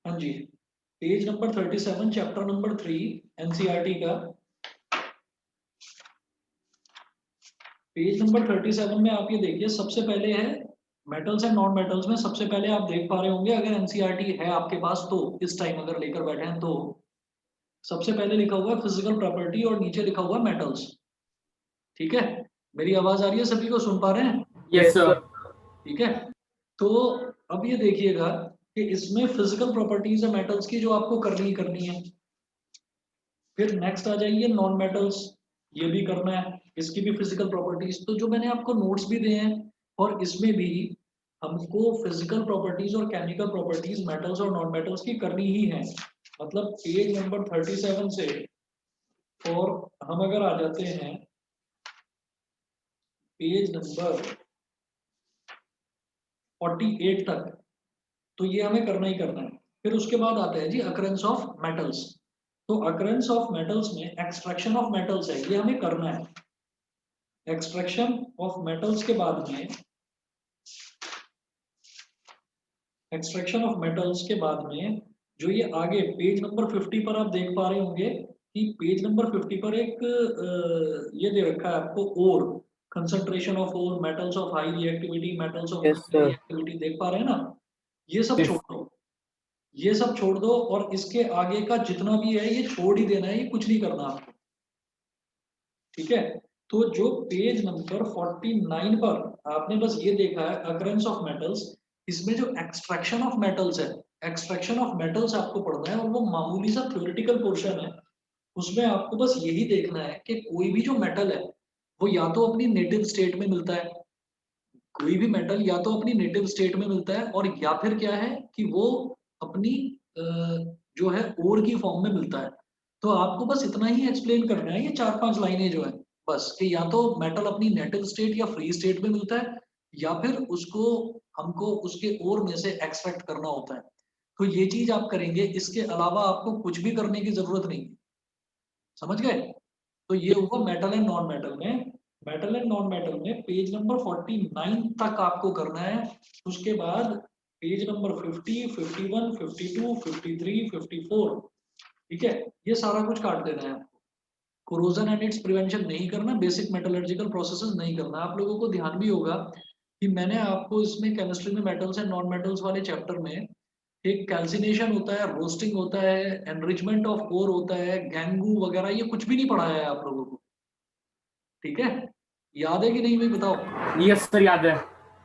हाँ जी, page number 37 chapter number 3 NCERT का। पेज नंबर 37 में आप ये देखिए, सबसे पहले है मेटल्स एंड नॉन मेटल्स में सबसे पहले आप देख पा रहे होंगे, अगर एनसीईआरटी है आपके पास तो इस टाइम अगर लेकर बैठे हैं तो सबसे पहले लिखा हुआ है फिजिकल प्रॉपर्टी और नीचे लिखा हुआ है मेटल्स। ठीक है, मेरी आवाज आ रही है, सभी को सुन पा रहे हैं? Yes sir. ठीक है, तो अब ये देखिएगा कि इसमें फिजिकल प्रॉपर्टीज है मेटल्स की जो आपको करनी ही करनी है। फिर नेक्स्ट आ जाइए नॉन मेटल्स, ये भी करना है, इसकी भी फिजिकल प्रॉपर्टीज। तो जो मैंने आपको नोट्स भी दिए हैं और इसमें भी हमको फिजिकल प्रॉपर्टीज और केमिकल प्रॉपर्टीज मेटल्स और नॉन मेटल्स की करनी ही है। मतलब पेज नंबर 37 से और हम अगर आ जाते हैं पेज नंबर 48 तक, तो ये हमें करना ही करना है। फिर उसके बाद आता है जी अकरेंस ऑफ मेटल्स। तो अकरेंस ऑफ मेटल्स में एक्सट्रैक्शन ऑफ मेटल्स है, ये हमें करना है। एक्सट्रैक्शन ऑफ मेटल्स के बाद में एक्सट्रैक्शन ऑफ मेटल्स के बाद में जो ये आगे पेज नंबर 50 पर आप देख पा रहे होंगे कि पेज नंबर 50 पर एक ये दे रखा है आपको ore, concentration of ore, metals of high reactivity, metals of yes low sir. Reactivity, देख पा रहे हैं ना? ये सब यस। छोड़ दो, ये सब छोड़ दो और इसके आगे का जितना भी है ये छोड़ ही देना है, ये कुछ नहीं करना आपको। ठीक है, तो जो पेज नंबर 49 पर आपने बस ये देखा है अकरेंस ऑफ मेटल्स, इसमें जो एक्सट्रैक्शन ऑफ मेटल्स है, एक्सट्रैक्शन ऑफ मेटल्स आपको पढ़ना है और वो मामूली सा थ्योरेटिकल पोर्शन है। उसमें आपको बस यही देखना है कि कोई भी जो मेटल है वो या तो अपनी नेटिव स्टेट में मिलता है, कोई भी मेटल या तो अपनी नेटिव स्टेट में मिलता है और या फिर क्या है कि वो अपनी अ, जो है ओर की फॉर्म में मिलता है। तो आपको बस इतना ही एक्सप्लेन करना है, ये 4-5 लाइनें जो है बस, कि या तो मेटल अपनी नेटिव स्टेट या फ्री स्टेट में मिलता है या फिर उसको हमको उसके ओर में से एक्सट्रैक्ट करना होता है। तो ये चीज आप करेंगे, इसके अलावा आपको कुछ भी करने की जरूरत नहीं। समझ गए? तो ये हुआ मेटल एंड नॉन मेटल में। मेटल एंड नॉन मेटल में पेज नंबर 49 तक आपको करना है। उसके बाद पेज नंबर 50, 51, 52, 53, 54, ठीक है, ये सारा कुछ काट देना है आपको। कोरोजन एंड इट्स प्रिवेंशन नहीं करना, बेसिक मेटलर्जिकल प्रोसेसेस नहीं करना। आप लोगों को ध्यान भी होगा कि मैंने आपको इसमें केमिस्ट्री में मेटल्स एंड नॉन मेटल्स वाले चैप्टर में एक कैल्सिनेशन होता है, रोस्टिंग होता है, एनरिचमेंट ऑफ कोर होता है, गैंगू वगैरह, ये कुछ भी नहीं पढ़ाया है आप लोगों को। ठीक है, याद है कि नहीं भाई बताओ? यस सर याद है,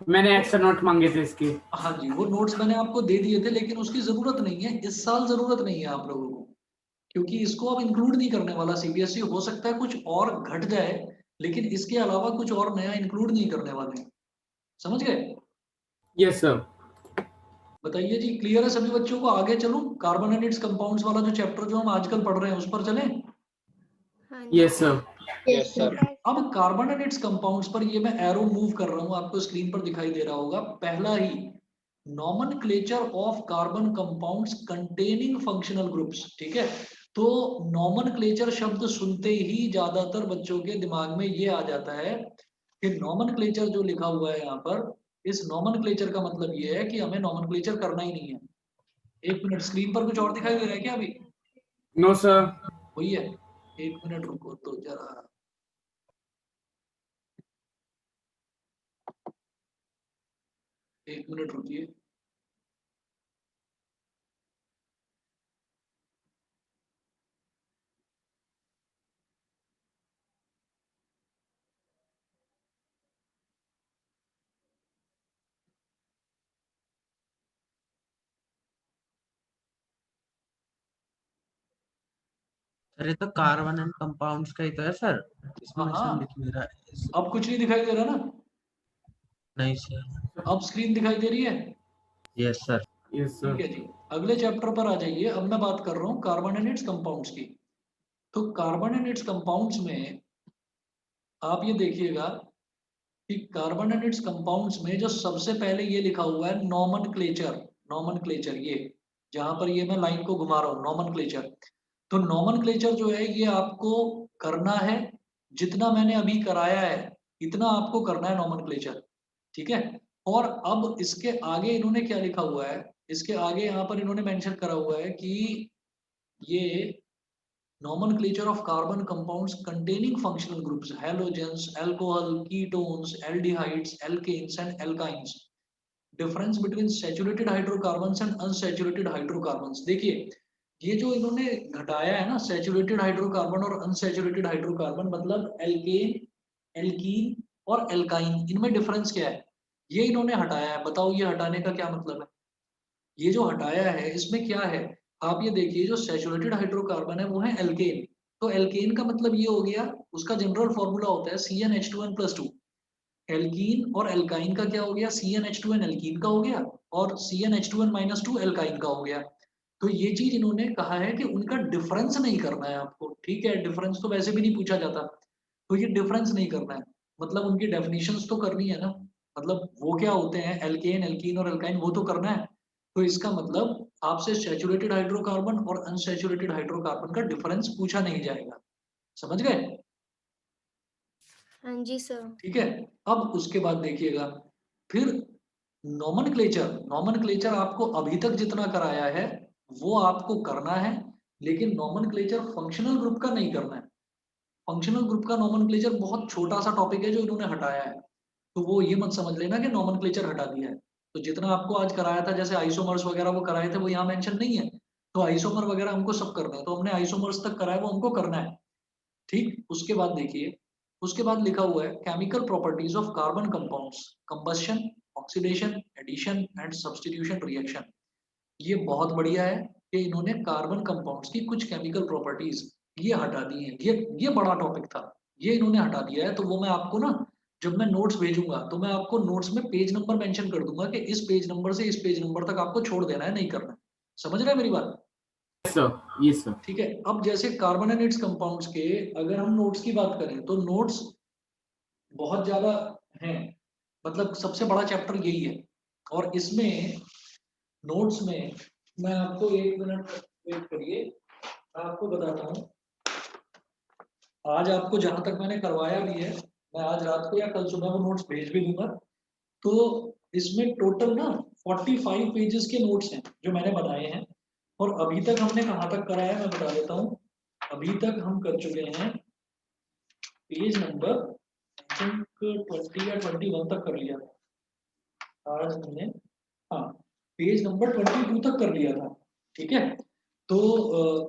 मैंने एक्स्ट्रा नोट मांगे थे इसके। हाँ जी, वो नोट्स मैंने आपको दे दिए थे लेकिन उसकी जरूरत नहीं है, इस साल जरूरत नहीं है आप लोगों को, क्योंकि इसको अब इंक्लूड नहीं करने वाला सीबीएसई। हो सकता है कुछ और घट जाए लेकिन इसके अलावा कुछ और नया इंक्लूड नहीं करने वाले हैं। समझ गए? Yes sir. बताइए जी, क्लियर है सभी बच्चों को? आगे चलूं, कार्बन एंड इट्स कंपाउंड्स वाला जो चैप्टर जो हम आजकल पढ़ रहे हैं उस पर चलें? हाँ यस जी। सर। Yes sir. अब कार्बन एंड इट्स कंपाउंड्स पर ये मैं एरो मूव कर रहा हूं, आपको स्क्रीन पर दिखाई दे रहा होगा। पहला ही nomenclature of carbon compounds containing functional groups. ठीक है, तो नॉमेनक्लेचर शब्द सुनते ही ज्यादातर बच्चों के दिमाग में ये आ जाता है कि नॉमेनक्लेचर जो लिखा हुआ है यहाँ पर, इस नॉमेनक्लेचर का मतलब ये है कि हमें नॉमेनक्लेचर करना ही नहीं है। एक मिनट, स्क्रीन पर कुछ और दिखाई दे रहा है क्या अभी? No sir. वही है, एक मिनट रुको तो जरा, एक मिनट रुकिए। सर ये तो कार्बन एंड कंपाउंड्स का ही तो है सर, इसमें हाँ मेंशन हाँ, दिख नहीं रहा है। अब कुछ नहीं दिखाई दे रहा ना? नहीं सर। अब स्क्रीन दिखाई दे रही है? Yes sir. यस ठीक सर। है जी, अगले चैप्टर पर आ जाइए। अब मैं बात कर रहा हूँ कार्बन एंड इट्स कंपाउंड्स की। तो कार्बन एंड इट्स कंपाउंड्स में आप ये देखिएगा कि कार्बन एंड इट्स कंपाउंड्स में जो सबसे पहले ये लिखा हुआ है नॉमेनक्लेचर। नॉमेनक्लेचर, ये जहां पर ये मैं लाइन को घुमा रहा हूँ, नॉमेनक्लेचर। तो नॉमेनक्लेचर जो है ये आपको करना है, जितना मैंने अभी कराया है इतना आपको करना है नॉमेनक्लेचर। ठीक है, और अब इसके आगे इन्होंने क्या लिखा हुआ है, इसके आगे यहाँ पर इन्होंने मेंशन करा हुआ है कि ये nomenclature of carbon compounds containing functional groups, halogens, alcohol, ketones, aldehydes, alkanes and alkynes. Difference between saturated hydrocarbons and unsaturated hydrocarbons. देखिए ये जो इन्होंने घटाया है ना सैचुरेटेड हाइड्रोकार्बन और अनसैचुरेटेड हाइड्रोकार्बन, मतलब एल्केन, एल्कीन और एल्काइन, इनमें डिफरेंस क्या है ये इन्होंने हटाया है। बताओ ये हटाने का क्या मतलब है? ये जो हटाया है इसमें क्या है, आप ये देखिए जो सैचुरेटेड हाइड्रोकार्बन है वो है एल्केन। तो एल्केन का मतलब ये हो गया, उसका जनरल फॉर्मूला होता है CnH2n+2। एल्कीन और एल्काइन का क्या हो गया, CnH2n एल्कीन का हो गया और CnH2n-2 एल्काइन का हो गया। तो ये चीज इन्होंने कहा है कि उनका डिफरेंस नहीं करना है आपको, ठीक है, डिफरेंस तो वैसे भी नहीं पूछा जाता, तो ये डिफरेंस नहीं करना है, मतलब उनकी डेफिनेशंस तो करनी है ना, मतलब वो क्या होते हैं एल्केन, एल्कीन और एल्काइन, वो तो करना है। तो इसका मतलब आपसे सैचुरेटेड हाइड्रोकार्बन और अनसैचुरेटेड हाइड्रोकार्बन का डिफरेंस पूछा नहीं जाएगा, समझ गए? हाँ जी सर। ठीक है, अब उसके बाद देखिएगा फिर नॉमेनक्लेचर आपको अभी तक जितना कराया है वो आपको करना है, लेकिन नॉमेनक्लेचर फंक्शनल ग्रुप का नहीं करना है। फंक्शनल ग्रुप का नॉमेनक्लेचर बहुत छोटा सा टॉपिक है जो इन्होंने हटाया है, तो वो ये मत समझ लेना कि नॉमेनक्लेचर हटा दिया है। तो जितना आपको आज कराया था जैसे आइसोमर्स वगैरह वो कराए थे वो यहाँ मेंशन नहीं है, तो आइसोमर वगैरह हमको सब करना है, तो हमने आइसोमर्स तक कराया वो हमको करना है। ठीक, उसके बाद देखिए, उसके बाद लिखा हुआ है chemical properties of carbon compounds, combustion, oxidation, addition and substitution reaction. ये बहुत बढ़िया है कि इन्होंने कार्बन कंपाउंड्स की कुछ केमिकल प्रॉपर्टीज ये हटा दी है। ये बड़ा टॉपिक था, ये इन्होंने हटा दिया है। तो वो मैं आपको ना जब मैं नोट्स भेजूंगा तो मैं आपको नोट्स में पेज नंबर मेंशन कर दूंगा कि इस पेज नंबर से इस पेज नंबर तक आपको छोड़ देना है, नहीं करना है। समझ रहे हैं मेरी बात? Yes, sir. Yes, sir. ठीक है, अब जैसे कार्बन एंड इट्स कंपाउंड्स के अगर हम नोट्स की बात करें तो नोट्स बहुत ज्यादा हैं, मतलब सबसे बड़ा चैप्टर यही है। और इसमें नोट्स में मैं आपको 1 मिनट वेट करिए, मैं आपको बताता हूँ। आज आपको जहां तक मैंने करवाया भी है, मैं आज रात को या कल सुबह वो नोट्स भेज भी दूंगा। तो इसमें टोटल ना 45 पेजेस के नोट्स हैं जो मैंने बनाए हैं, और अभी तक हमने कहाँ तक कराया है मैं बता देता हूँ। अभी तक हम कर चुके हैं पेज नंबर आई थिंक 20 या 21 तक कर लिया था आज हमने, हाँ पेज नंबर 22 तक कर लिया था। ठीक है, तो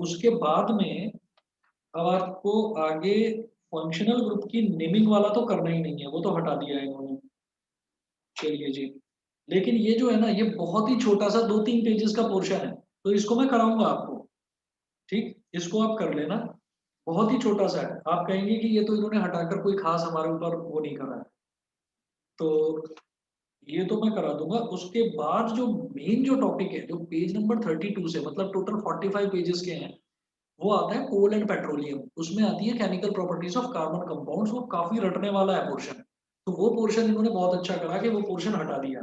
उसके बाद में अब आपको आगे फंक्शनल ग्रुप की नेमिंग वाला तो करना ही नहीं है, वो तो हटा दिया है इन्होंने। चलिए जी, लेकिन ये जो है ना ये बहुत ही छोटा सा 2-3 पेजेस का पोर्शन है, तो इसको मैं कराऊंगा आपको। ठीक, इसको आप कर लेना, बहुत ही छोटा सा है। आप कहेंगे कि ये तो इन्होंने हटाकर कोई खास हमारे ऊपर वो नहीं करा है, तो ये तो मैं करा दूंगा। उसके बाद जो मेन जो टॉपिक है जो पेज नंबर 32 से मतलब टोटल 45 पेजेस के हैं, वो आता है कोल एंड पेट्रोलियम। उसमें आती है chemical properties of carbon compounds, वो काफी रटने वाला है पोर्शन। तो वो पोर्शन इन्होंने बहुत अच्छा करा कि वो पोर्शन हटा दिया,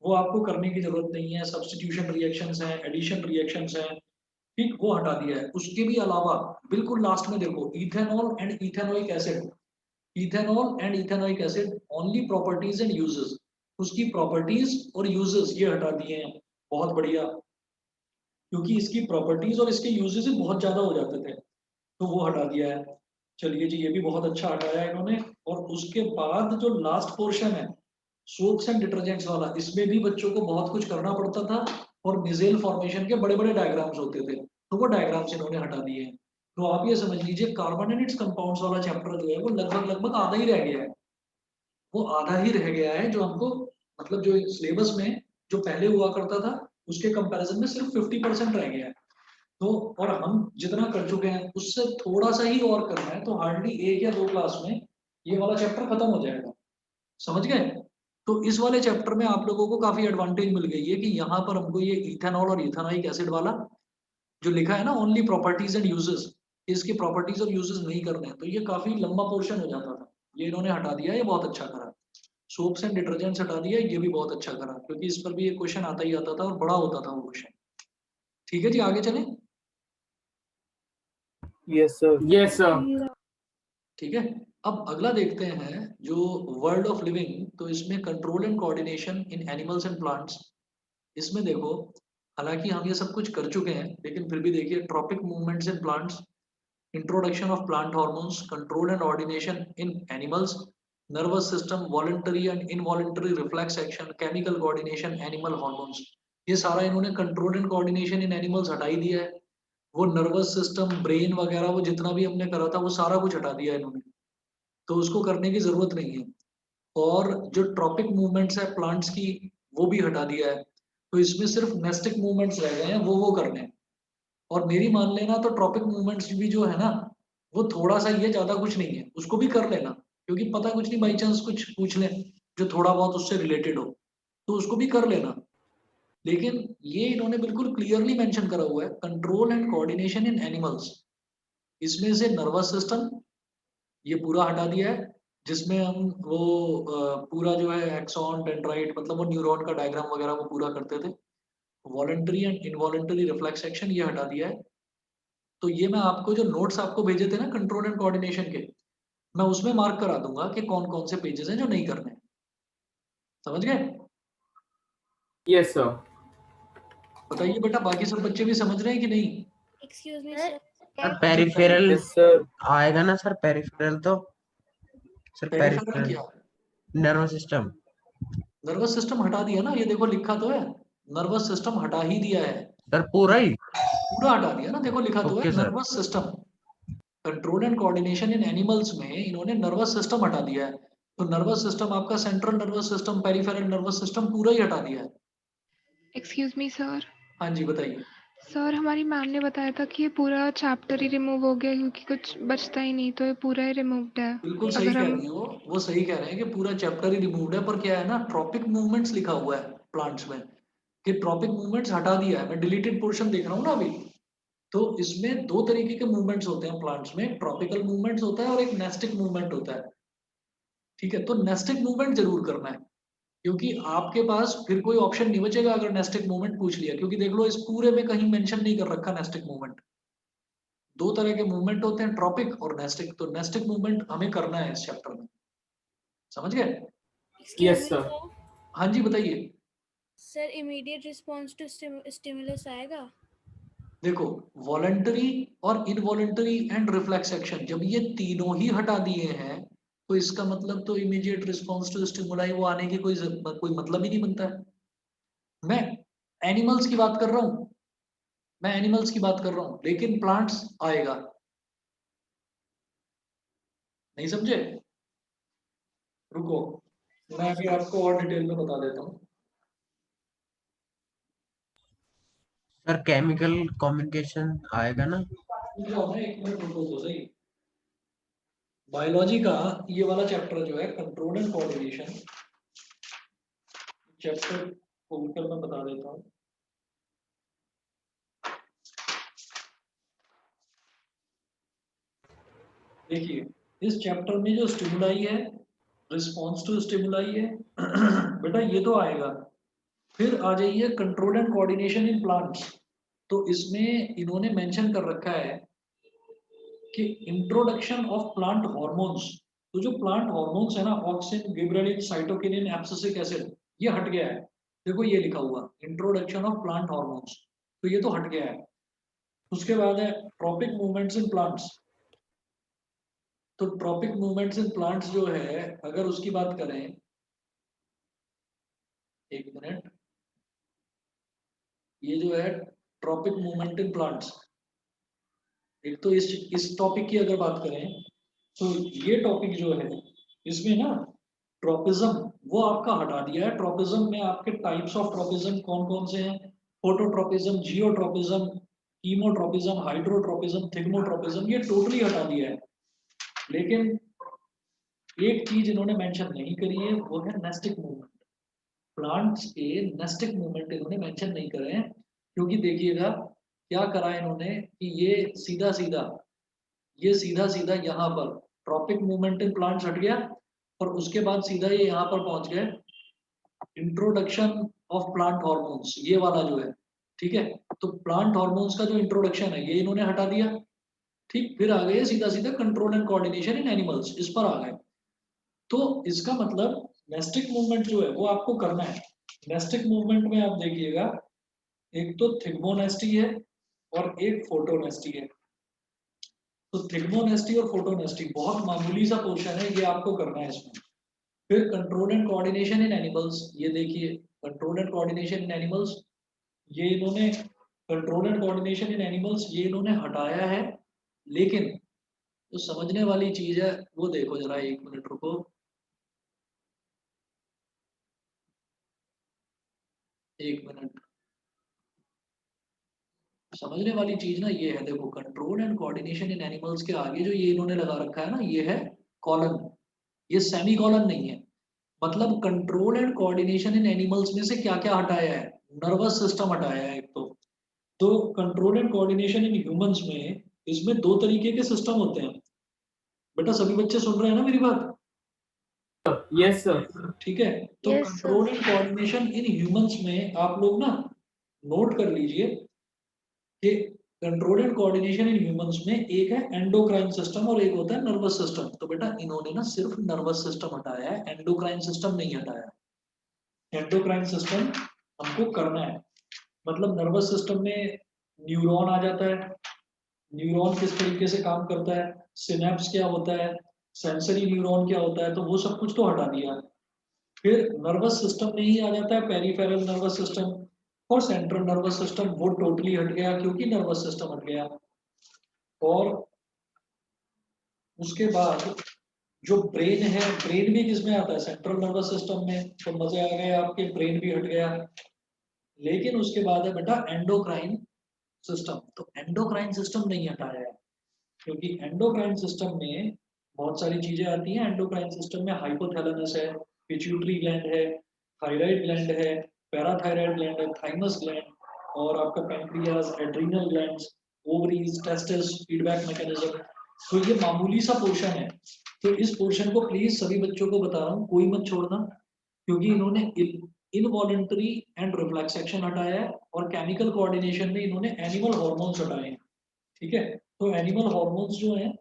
वो आपको करने की जरूरत नहीं है। सब्स्टिट्यूशन रिएक्शंस हैं, एडिशन रिएक्शंस हैं, ठीक, वो हटा दिया है। उसके भी अलावा बिल्कुल लास्ट में देखो ethanol and ethanoic acid, ethanol and ethanoic acid only properties and uses, उसकी प्रॉपर्टीज और यूजेस ये हटा दिए हैं। बहुत बढ़िया, क्योंकि इसकी प्रॉपर्टीज और इसके यूजेस बहुत ज्यादा हो जाते थे, तो वो हटा दिया है। चलिए जी, ये भी बहुत अच्छा हटाया है इन्होंने। और उसके बाद जो लास्ट पोर्शन है सोप्स एंड डिटर्जेंट्स वाला, इसमें भी बच्चों को बहुत कुछ करना पड़ता था और मिजेल फॉर्मेशन के बड़े बड़े डायग्राम्स होते थे, तो वो डायग्राम्स इन्होंने हटा दिए हैं। तो आप ये समझ लीजिए कार्बन एंड इट्स कंपाउंड्स वाला चैप्टर जो है वो लगभग लगभग आधा ही रह गया है। वो आधा ही रह गया है जो हमको, मतलब जो सिलेबस में जो पहले हुआ करता था उसके कंपैरिजन में सिर्फ 50% रह गया है। तो और हम जितना कर चुके हैं उससे थोड़ा सा ही और करना है, तो हार्डली 1 या 2 क्लास में ये वाला चैप्टर खत्म हो जाएगा। समझ गए? तो इस वाले चैप्टर में आप लोगों को काफी एडवांटेज मिल गई है कि यहाँ पर हमको ये इथेनॉल और इथेनॉइक एसिड वाला जो लिखा है ना ओनली प्रॉपर्टीज एंड यूजेस, इसकी प्रॉपर्टीज और यूजेस नहीं करने हैं, तो ये काफी लंबा पोर्शन हो जाता था, ये इन्होंने हटा दिया, ये बहुत अच्छा करा। सोप्स एंड डिटर्जेंट्स हटा दिया, ये भी बहुत अच्छा करा, क्योंकि इस पर भी एक क्वेश्चन आता ही आता था और बड़ा होता था वो क्वेश्चन। ठीक है जी, आगे चलें। Yes, sir. Yes, sir. ठीक है, अब अगला देखते हैं जो वर्ल्ड ऑफ लिविंग, तो इसमें control and coordination in animals and plants. इसमें देखो, हालांकि हम ये सब कुछ कर चुके हैं, लेकिन फिर भी देखिए, tropic movements in plants, introduction of plant hormones, control and coordination in animals, nervous system, voluntary and involuntary reflex action, chemical coordination, animal hormones। ये सारा इन्होंने control and coordination in animals हटा ही दिया है। वो नर्वस सिस्टम, ब्रेन वगैरह, वो जितना भी हमने करा था वो सारा कुछ हटा दिया है इन्होंने, तो उसको करने की जरूरत नहीं है। और जो ट्रॉपिक मूवमेंट्स है प्लांट्स की, वो भी हटा दिया है। तो इसमें सिर्फ नेस्टिक मूवमेंट्स रह गए हैं, वो करने हैं। और मेरी मान लेना तो ट्रॉपिक मूवमेंट्स भी जो है ना, वो थोड़ा सा ही है, ज्यादा कुछ नहीं है, उसको भी कर लेना, क्योंकि पता कुछ नहीं, बाई चांस कुछ पूछ ले जो थोड़ा बहुत उससे रिलेटेड हो, तो उसको भी कर लेना। लेकिन ये इन्होंने बिल्कुल क्लियरली मेंशन करा हुआ है, control and coordination in animals. इसमें से नर्वस सिस्टम ये पूरा हटा दिया है, जिसमें हम वो पूरा जो है एक्सॉन डेंड्राइट, मतलब वो न्यूरॉन का डायग्राम वगैरह वो पूरा करते थे। Voluntary and involuntary reflex action ये हटा दिया है। तो ये मैं आपको जो नोट्स आपको भेजे थे ना कंट्रोल एंड कोऑर्डिनेशन के, मैं उसमें मार्क करा दूंगा कि कौन कौन से पेजेस हैं जो नहीं करने हैं। समझ गए? Yes, sir. बताइए बेटा, बाकी सब बच्चे भी समझ रहे हैं कि नहीं? एक्सक्यूज मी सर जी, पेरिफेरल Yes, sir. आएगा ना सर? पेरिफेरल तो सर पेरिफेरल पेरिफेरल क्या? Nervous system. नर्वस सिस्टम हटा दिया ना, ये देखो लिखा तो है, नर्वस सिस्टम हटा ही दिया है, सर पूरा ही? पूरा हटा दिया ना, देखो लिखा तो है okay sir. Nervous system. Control and coordination in animals में इन्होंने नर्वस सिस्टम हटा दिया है। तो नर्वस सिस्टम आपका central nervous system, peripheral nervous system पूरा ही हटा दिया है। Excuse me sir. हाँ जी, बताइए। सर हमारी मैम ने बताया था कि ये पूरा चैप्टर ही रिमूव हो गया क्योंकि कुछ बचता ही नहीं, तो ये पूरा ही रिमूव्ड है। बिल्कुल सही अगर कह हम रही हो, वो सही कह रहे हैं कि पूरा चैप्टर ही रिमूव्ड है, पर क्या है ना, ट्रॉपिक मूवमेंट्स लिखा हुआ है प्लांट्स में, कि ट्रॉपिक मूवमेंट्स हटा दिया है। मैं डिलीटेड पोर्शन देख रहा हूँ ना अभी। तो इसमें दो तरीके के मूवमेंट्स होते हैं प्लांट्स में, ट्रॉपिकल मूवमेंट्स होता है और एक नेस्टिक मूवमेंट होता है। ठीक है, तो नेस्टिक मूवमेंट जरूर करना है, क्योंकि आपके पास फिर कोई ऑप्शन नहीं बचेगा अगर नेस्टिक मूवमेंट पूछ लिया, क्योंकि देख लो इस पूरे में कहीं मेंशन नहीं कर रखा नेस्टिक मूवमेंट। दो तरह के मूवमेंट होते हैं, ट्रॉपिक और नेस्टिक, तो नेस्टिक मूवमेंट हमें करना है इस चैप्टर में। समझ गए? Excuse Yes, me sir. Sir. हाँ जी, बताइए। Sir immediate response to stimulus आएगा? देखो, वॉलंटरी और इनवॉलंटरी एंड रिफ्लेक्स एक्शन, जब ये तीनों ही हटा दिए हैं, तो इसका मतलब तो इमीडिएट रिस्पांस टू स्टिमुलाई वो आने की कोई मतलब ही नहीं बनता है। मैं एनिमल्स की बात कर रहा हूं, मैं एनिमल्स की बात कर रहा हूं, लेकिन प्लांट्स आएगा। नहीं समझे? रुको, मैं अभी आपको और डिटेल में बता देता हूँ। सर केमिकल कम्युनिकेशन आएगा ना? एक मिनट रुको तो सही। बायोलॉजी का ये वाला चैप्टर जो है कंट्रोल एंड कोऑर्डिनेशन, चैप्टर खोलकर मैं बता देता हूँ। देखिए, इस चैप्टर में जो स्टिमुलाई है, रिस्पॉन्स टू स्टिमुलाई है बेटा, ये तो आएगा। फिर आ जाइए control and coordination in plants. तो इसमें इन्होंने मेंशन कर रखा है कि इंट्रोडक्शन ऑफ प्लांट हार्मोन्स। तो जो प्लांट हार्मोन्स है ना, auxin, gibberellin, cytokinin, abscisic acid, ये हट गया है। देखो ये लिखा हुआ इंट्रोडक्शन ऑफ प्लांट हार्मोन्स, तो ये तो हट गया है। उसके बाद है ट्रॉपिक मूवमेंट्स इन प्लांट्स। तो ट्रॉपिक मूवमेंट्स इन प्लांट्स जो है, अगर उसकी बात करें, एक मिनट, ये जो है ट्रॉपिक मूवमेंट इन प्लांट्स, एक तो इस टॉपिक की अगर बात करें, तो ये टॉपिक जो है इसमें ना ट्रॉपिज्म वो आपका हटा दिया है। ट्रॉपिज्म में आपके टाइप्स ऑफ ट्रॉपिज्म कौन कौन से हैं? Phototropism, geotropism, chemotropism, hydrotropism, thigmotropism, ये टोटली हटा दिया है। लेकिन एक चीज इन्होंने मेंशन नहीं करी है, वो है नेस्टिक मूवमेंट। प्लांट्स के नेस्टिक मूवमेंट इन्होंने मेंशन नहीं करे हैं, क्योंकि देखिएगा क्या करा इन्होंने कि ये सीधा सीधा यहाँ पर ट्रॉपिक मूवमेंट इन प्लांट्स हट गया, और उसके बाद सीधा ये यहाँ पर पहुंच गए, इंट्रोडक्शन ऑफ प्लांट हॉर्मोन्स, ये वाला जो है। ठीक है, तो प्लांट हॉर्मोन्स का जो इंट्रोडक्शन है ये इन्होंने हटा दिया। ठीक, फिर आ गए सीधा सीधा control and coordination in animals, इस पर आ गए। तो इसका मतलब नेस्टिक मूवमेंट जो है वो आपको करना है। नेस्टिक मूवमेंट में आप देखिएगा, एक तो थिग्मोनेस्टी है और एक फोटोनेस्टी है। तो थिग्मोनेस्टी और फोटोनेस्टी बहुत मामूली सा पोर्शन है, ये आपको करना है इसमें। फिर control and coordination in animals, ये देखिए control and coordination in animals, ये इन्होंने control and coordination in animals ये इन्होंने हटाया है। लेकिन जो समझने वाली चीज है वो देखो जरा, एक मिनट रुको, एक मिनट। समझने वाली चीज ना ये है, देखो control and coordination in animals के आगे जो ये इन्होंने लगा रखा है ना, ये है कॉलन, ये सेमी कॉलन नहीं है। मतलब control and coordination in animals में से क्या क्या हटाया है, नर्वस सिस्टम हटाया है एक तो control and coordination in humans में इसमें दो तरीके के सिस्टम होते हैं। बेटा सभी बच्चे सुन रहे हैं ना मेरी बात? Yes, sir. ठीक है, तो Yes, sir. Control and coordination in humans में आप लोग ना नोट कर लीजिए कि control and coordination in humans में एक है एंडोक्राइन सिस्टम और एक होता है नर्वस सिस्टम। तो बेटा इन्होंने ना सिर्फ नर्वस सिस्टम हटाया है, एंडोक्राइन सिस्टम नहीं हटाया। एंडोक्राइन सिस्टम हमको करना है, मतलब नर्वस सिस्टम में न्यूरॉन आ जाता है, न्यूरॉन किस तरीके से काम करता है, सिनेप्स क्या होता है, सेंसरी न्यूरॉन क्या होता है, तो वो सब कुछ तो हटा दिया। फिर नर्वस सिस्टम में ही आ जाता है पेरिफेरल नर्वस सिस्टम और सेंट्रल नर्वस सिस्टम, वो टोटली हट गया क्योंकि नर्वस सिस्टम हट गया। और उसके बाद जो ब्रेन है, ब्रेन भी किसमें आता है, सेंट्रल नर्वस सिस्टम में, तो मजे आ गए आपके, ब्रेन भी हट गया। लेकिन उसके बाद है बेटा एंडोक्राइन सिस्टम, तो एंडोक्राइन सिस्टम नहीं हटाया है क्योंकि एंडोक्राइन सिस्टम में बहुत सारी चीजें आती हैं। एंडोक्राइन सिस्टम में हाइपोथैलेमस है, पिट्यूटरी ग्लैंड है, थायराइड ग्लैंड है, पैराथायराइड ग्लैंड है, थाइमस ग्लैंड, और आपका pancreas, adrenal glands, ovaries, testis, feedback mechanism. तो ये मामूली सा पोर्शन है, तो इस पोर्शन को प्लीज सभी बच्चों को बता रहा हूँ, कोई मत छोड़ना, क्योंकि इन्होंने इनवॉलेंटरी एंड रिफ्लेक्स एक्शन हटाया है और केमिकल कोऑर्डिनेशन में इन्होंने एनिमल हॉर्मोन्स हटाए हैं। ठीक है, तो एनिमल हॉर्मोन्स जो हैं,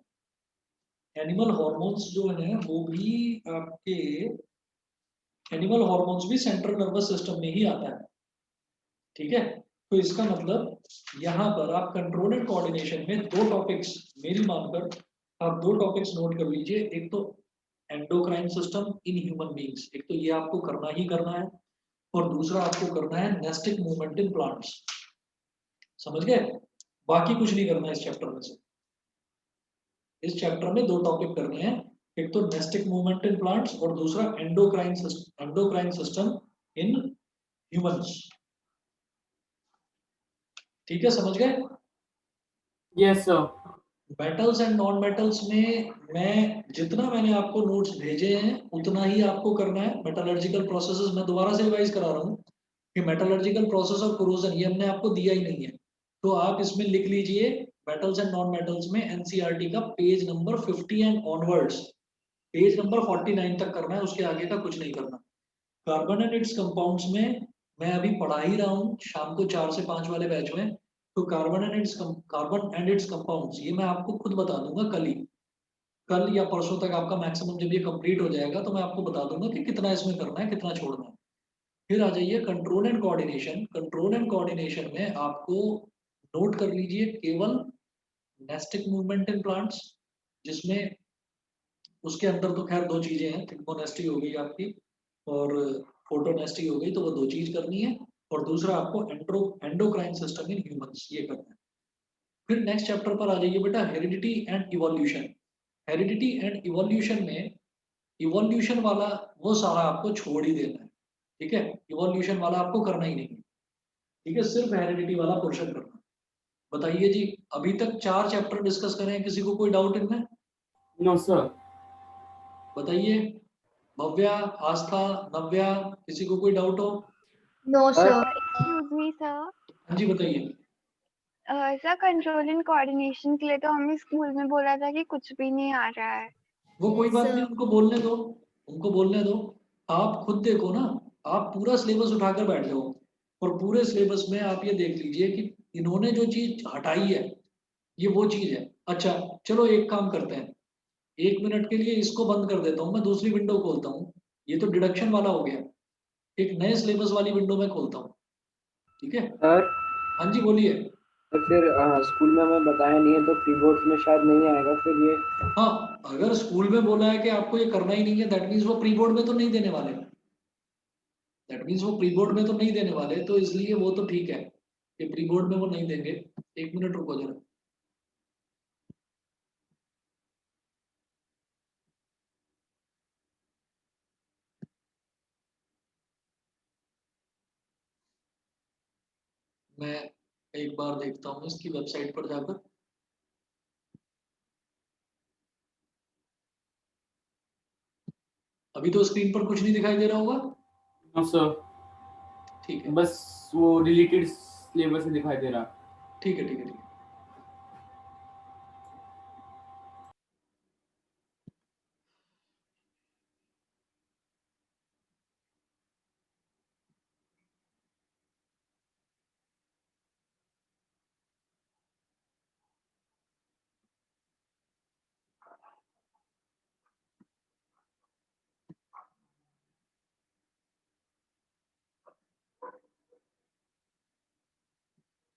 एनिमल हॉर्मोन्स जो हैं वो भी आपके, एनिमल हॉर्मोन्स भी सेंट्रल नर्वस सिस्टम में ही आता है। ठीक है, तो इसका मतलब यहाँ पर आप कंट्रोल एंड कोऑर्डिनेशन में दो टॉपिक्स मेरी मानकर आप दो टॉपिक्स नोट कर लीजिए। एक तो endocrine system in human beings, एक तो ये आपको करना ही करना है, और दूसरा आपको करना है नेस्टिक मूवमेंट इन प्लांट्स। समझ गए? बाकी कुछ नहीं करना इस चैप्टर में से। इस चैप्टर में दो टॉपिक करने हैं, एक तो नेस्टिक मूवमेंट इन प्लांट्स और दूसरा एंडोक्राइन सिस्टम इन ह्यूमंस। ठीक है, समझ गए? Yes, sir. Metals and non metals में मैं जितना मैंने आपको नोट्स भेजे हैं उतना ही आपको करना है। मेटलर्जिकल प्रोसेसेस मैं दोबारा से रिवाइज करा रहा हूँ कि मेटलर्जिकल प्रोसेस ऑफ कोरोजन ये हमने आपको दिया ही नहीं है, तो आप इसमें लिख लीजिए मेटल्स एंड नॉन मेटल्स में एनसीईआरटी का page number 50 and onwards, page number 49 तक करना है, उसके आगे का कुछ नहीं करना। कार्बन एंड इट्स कंपाउंड्स में मैं अभी पढ़ा ही रहा हूँ शाम को 4 से 5 वाले बैच में, तो कार्बन एंड इट्स कंपाउंड्स ये मैं आपको खुद बता दूंगा कल ही, कल या परसों तक आपका मैक्सिमम जब ये कंप्लीट हो जाएगा तो मैं आपको बता दूंगा कि कितना इसमें करना है, कितना छोड़ना है। फिर आ जाइए control and coordination. Control and coordination में आपको नोट कर लीजिए केवल नेस्टिक मूवमेंट इन प्लांट्स, जिसमें उसके अंदर तो खैर दो चीजें हैं, थिग्मोनेस्टी हो गई आपकी और फोटोनेस्टी हो गई, तो वो दो चीज करनी है, और दूसरा आपको एंडोक्राइन सिस्टम इन ह्यूमंस ये करना है। फिर नेक्स्ट चैप्टर पर आ जाइए बेटा, heredity and evolution. Heredity and evolution में इवोल्यूशन वाला वो सारा आपको छोड़ ही देना है। ठीक है, इवोल्यूशन वाला आपको करना ही नहीं है। ठीक है, सिर्फ हेरिडिटी वाला पोर्शन करना। बताइए जी, अभी तक 4 चैप्टर डिस्कस करे हैं, किसी को कोई डाउट इनमें? No, sir. बताइए, भव्या, आस्था, नव्या, किसी को कोई डाउट हो? No, sir. Excuse me, sir. हाँ जी बताइए। सर कंट्रोल एंड कोऑर्डिनेशन के लिए तो हमें स्कूल में बोला था कि कुछ भी नहीं आ रहा है। वो कोई Yes, बात sir. नहीं, उनको बोलने दो, उनको बोलने दो। आप खुद देखो ना, आप पूरा सिलेबस उठाकर बैठ जाओ और पूरे सिलेबस में आप ये देख लीजिए कि इन्होंने जो चीज हटाई है ये वो चीज है। अच्छा चलो एक काम करते हैं, 1 मिनट के लिए इसको बंद कर देता हूँ, मैं दूसरी विंडो खोलता हूँ। ये तो डिडक्शन वाला हो गया, एक नए सिलेबस वाली विंडो में खोलता हूँ, ठीक है। सर हाँ जी बोलिए। तो फिर स्कूल में हमें बताया नहीं है तो प्री बोर्ड्स में शायद नहीं आएगा फिर ये। हाँ अगर स्कूल में बोला है कि आपको ये करना ही नहीं है, दैट मीन्स वो प्री बोर्ड में तो नहीं देने वाले, दैट मीन्स वो प्री बोर्ड में तो नहीं देने वाले, तो इसलिए वो तो ठीक है कि प्री बोर्ड में वो नहीं देंगे। 1 मिनट रुको जरा। मैं एक बार देखता हूँ इसकी वेबसाइट पर जाकर। अभी तो स्क्रीन पर कुछ नहीं दिखाई दे रहा होगा। नो सर, ठीक है बस वो रिलेटेड सिलेबस से दिखाई दे रहा। ठीक है ठीक है ठीक है।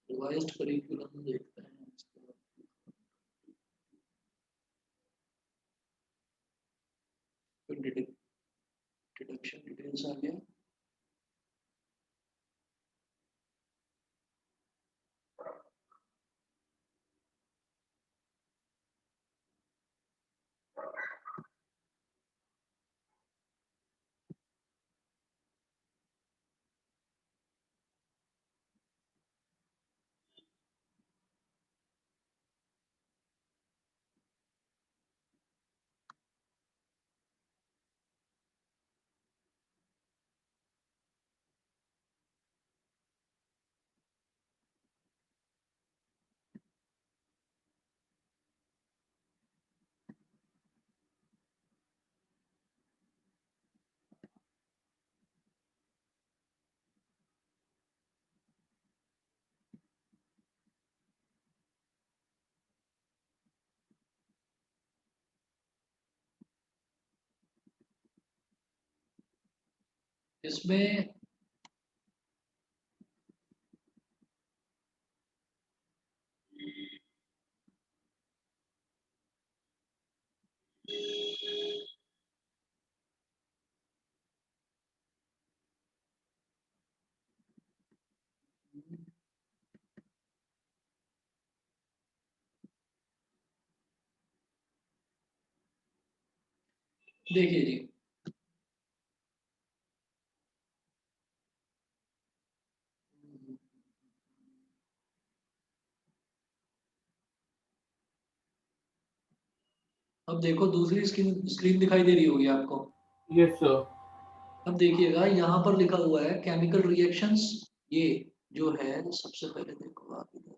रिवाइज्ड करिकुलम देखते हैं इसके बाद। फिर डिडक्शन डिटेल्स आ गया। इसमें देखिए जी, अब देखो दूसरी स्क्रीन स्क्रीन दिखाई दे रही होगी आपको। Yes sir. अब देखिएगा यहाँ पर लिखा हुआ है केमिकल रिएक्शंस। ये जो है सबसे पहले देखो आप इधर,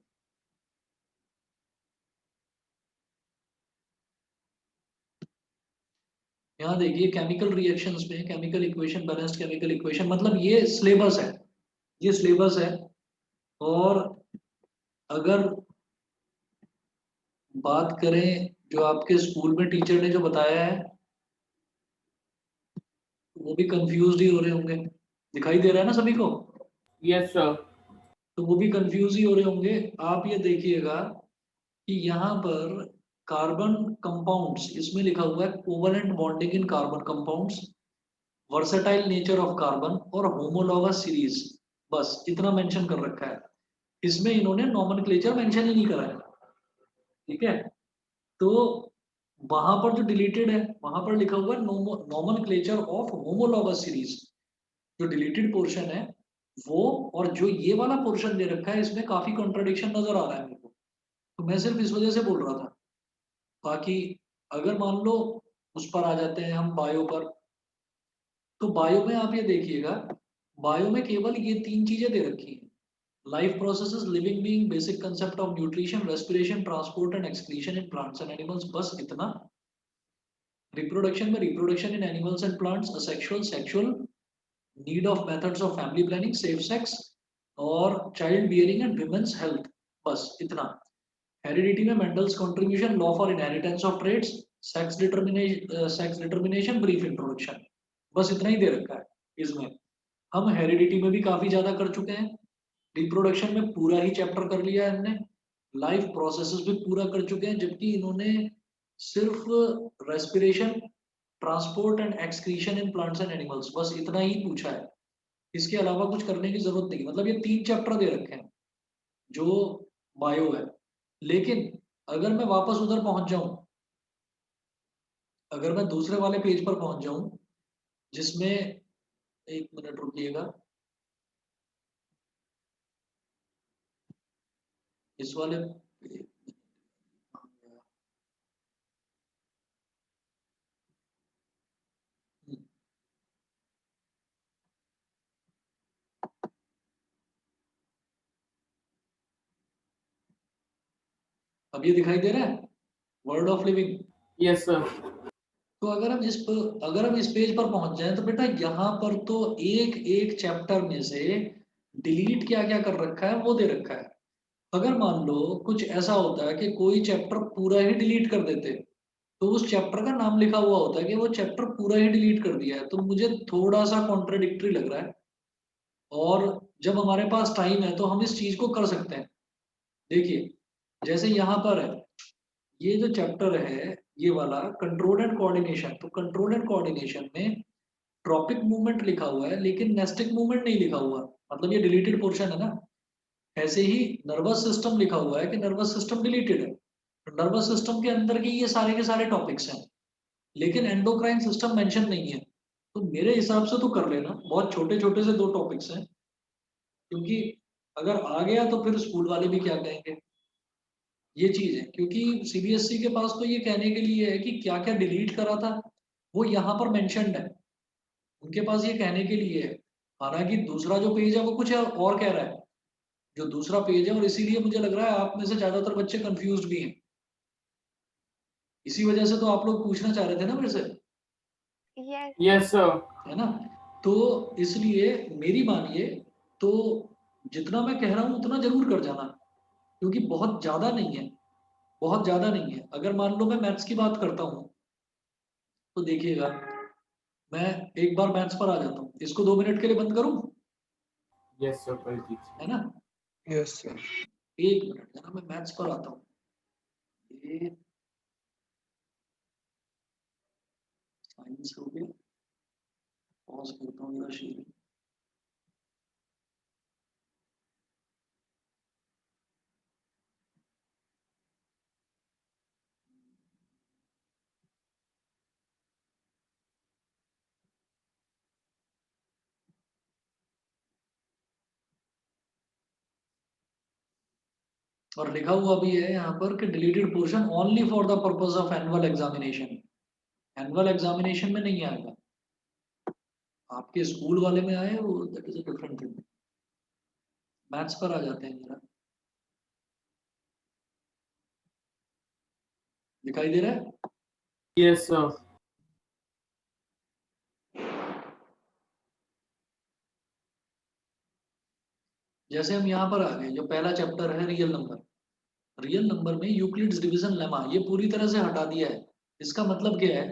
यहाँ देखिए केमिकल रिएक्शंस में chemical equation, balanced chemical equation, मतलब ये सिलेबस है, ये सिलेबस है। और अगर बात करें जो आपके स्कूल में टीचर ने जो बताया है, वो भी कंफ्यूज ही हो रहे होंगे, दिखाई दे रहा है ना सभी को। Yes sir. तो वो भी कंफ्यूज ही हो रहे होंगे। आप ये देखिएगा कि यहाँ पर कार्बन कंपाउंड्स इसमें लिखा हुआ है covalent bonding in carbon compounds, versatile nature of carbon और होमोलॉगस सीरीज, बस इतना मेंशन कर रखा है। इसमें इन्होंने नॉमेनक्लेचर मेंशन ही नहीं करा है, ठीक है। तो वहां पर जो डिलीटेड है वहां पर लिखा हुआ है नॉमेनक्लेचर ऑफ होमोलॉगस सीरीज, जो डिलीटेड पोर्शन है वो, और जो ये वाला पोर्शन दे रखा है इसमें काफी कॉन्ट्रडिक्शन नजर आ रहा है मेरे को। तो मैं सिर्फ इस वजह से बोल रहा था। बाकी अगर मान लो उस पर आ जाते हैं हम बायो पर, तो बायो में आप ये देखिएगा, बायो में केवल ये 3 चीजें दे रखी हैं, life processes, living being, basic concept of nutrition, respiration, transport and excretion in plants and animals, बस इतना। रिप्रोडक्शन में reproduction in animals and plants, asexual, sexual, need of methods of family planning, safe sex और child bearing and women's health, बस इतना। Heredity में Mendel's contribution, law for inheritance of traits, sex determination, brief introduction, बस इतना ही दे रखा है इसमें। हम हेरिडिटी में भी काफी ज्यादा कर चुके हैं, रिप्रोडक्शन में पूरा ही चैप्टर कर लिया है हमने, लाइफ प्रोसेसेस भी पूरा कर चुके हैं, जबकि इन्होंने सिर्फ respiration, transport and excretion in plants and animals, बस इतना ही पूछा है। इसके अलावा कुछ करने की जरूरत नहीं, मतलब ये 3 चैप्टर दे रखे हैं जो बायो है। लेकिन अगर मैं वापस उधर पहुंच जाऊं, अगर मैं दूसरे वाले पेज पर पहुंच जाऊं जिसमें, एक मिनट रुकिएगा, इस वाले अब ये दिखाई दे रहा है word of living. Yes, sir. तो अगर हम इस पेज पर पहुंच जाएं तो बेटा यहाँ पर तो एक एक चैप्टर में से डिलीट क्या क्या कर रखा है वो दे रखा है। अगर मान लो कुछ ऐसा होता है कि कोई चैप्टर पूरा ही डिलीट कर देते, तो उस चैप्टर का नाम लिखा हुआ होता है कि वो चैप्टर पूरा ही डिलीट कर दिया है, तो मुझे थोड़ा सा कॉन्ट्राडिक्टरी लग रहा है। और जब हमारे पास टाइम है तो हम इस चीज को कर सकते हैं। देखिए जैसे यहाँ पर है, ये जो चैप्टर है ये वाला कंट्रोल एंड कोऑर्डिनेशन, तो कंट्रोल एंड कोऑर्डिनेशन में ट्रॉपिक मूवमेंट लिखा हुआ है लेकिन नेस्टिक मूवमेंट नहीं लिखा हुआ, मतलब ये डिलीटेड पोर्शन है ना। ऐसे ही नर्वस सिस्टम लिखा हुआ है कि नर्वस सिस्टम डिलीटेड है, तो नर्वस सिस्टम के अंदर के सारे टॉपिक्स हैं, लेकिन एंडोक्राइन सिस्टम मेंशन नहीं है। तो मेरे हिसाब से तो कर लेना, बहुत छोटे छोटे से 2 टॉपिक्स हैं, क्योंकि अगर आ गया तो फिर स्कूल वाले भी क्या कहेंगे, ये चीज है। क्योंकि सीबीएसई के पास तो ये कहने के लिए है कि क्या क्या डिलीट करा था वो यहाँ पर मेंशन्ड है, उनके पास ये कहने के लिए है। हालांकि दूसरा जो पेज है वो कुछ और कह रहा है, जो दूसरा पेज है, और इसीलिए मुझे लग रहा है आप में से ज्यादातर बच्चे कंफ्यूज भी हैं। इसी वजह से तो आप लोग पूछना चाह रहे थे ना मेरे से, Yes, sir. है ना। तो इसलिए मेरी मानिए तो जितना मैं कह रहा हूँ उतना जरूर कर जाना, क्योंकि बहुत ज्यादा नहीं है, बहुत ज्यादा नहीं है। अगर मान लो मैं मैथ्स की बात करता हूँ तो देखिएगा, मैं एक बार मैथ्स पर आ जाता हूँ, इसको 2 मिनट के लिए बंद करूँ, Yes, sir. कर दीजिए. है ना। Yes sir. 1 मिनट जरा, मैं मैथ्स पर आता हूँ। ये साइंस हो गया, पॉज करता हूँ जरा शेयरिंग। और लिखा हुआ भी है यहाँ पर कि deleted portion only for the purpose of annual examination. Annual examination में नहीं आएगा, आपके स्कूल वाले में आए वो that is a different thing. Maths पर आ जाते हैं जरा, दिखाई दे रहा है। Yes, sir. जैसे हम यहाँ पर आ गए, जो पहला चैप्टर है रियल नंबर, रियल नंबर में यूक्लिड्स डिवीजन लेमा ये पूरी तरह से हटा दिया है। इसका मतलब क्या है,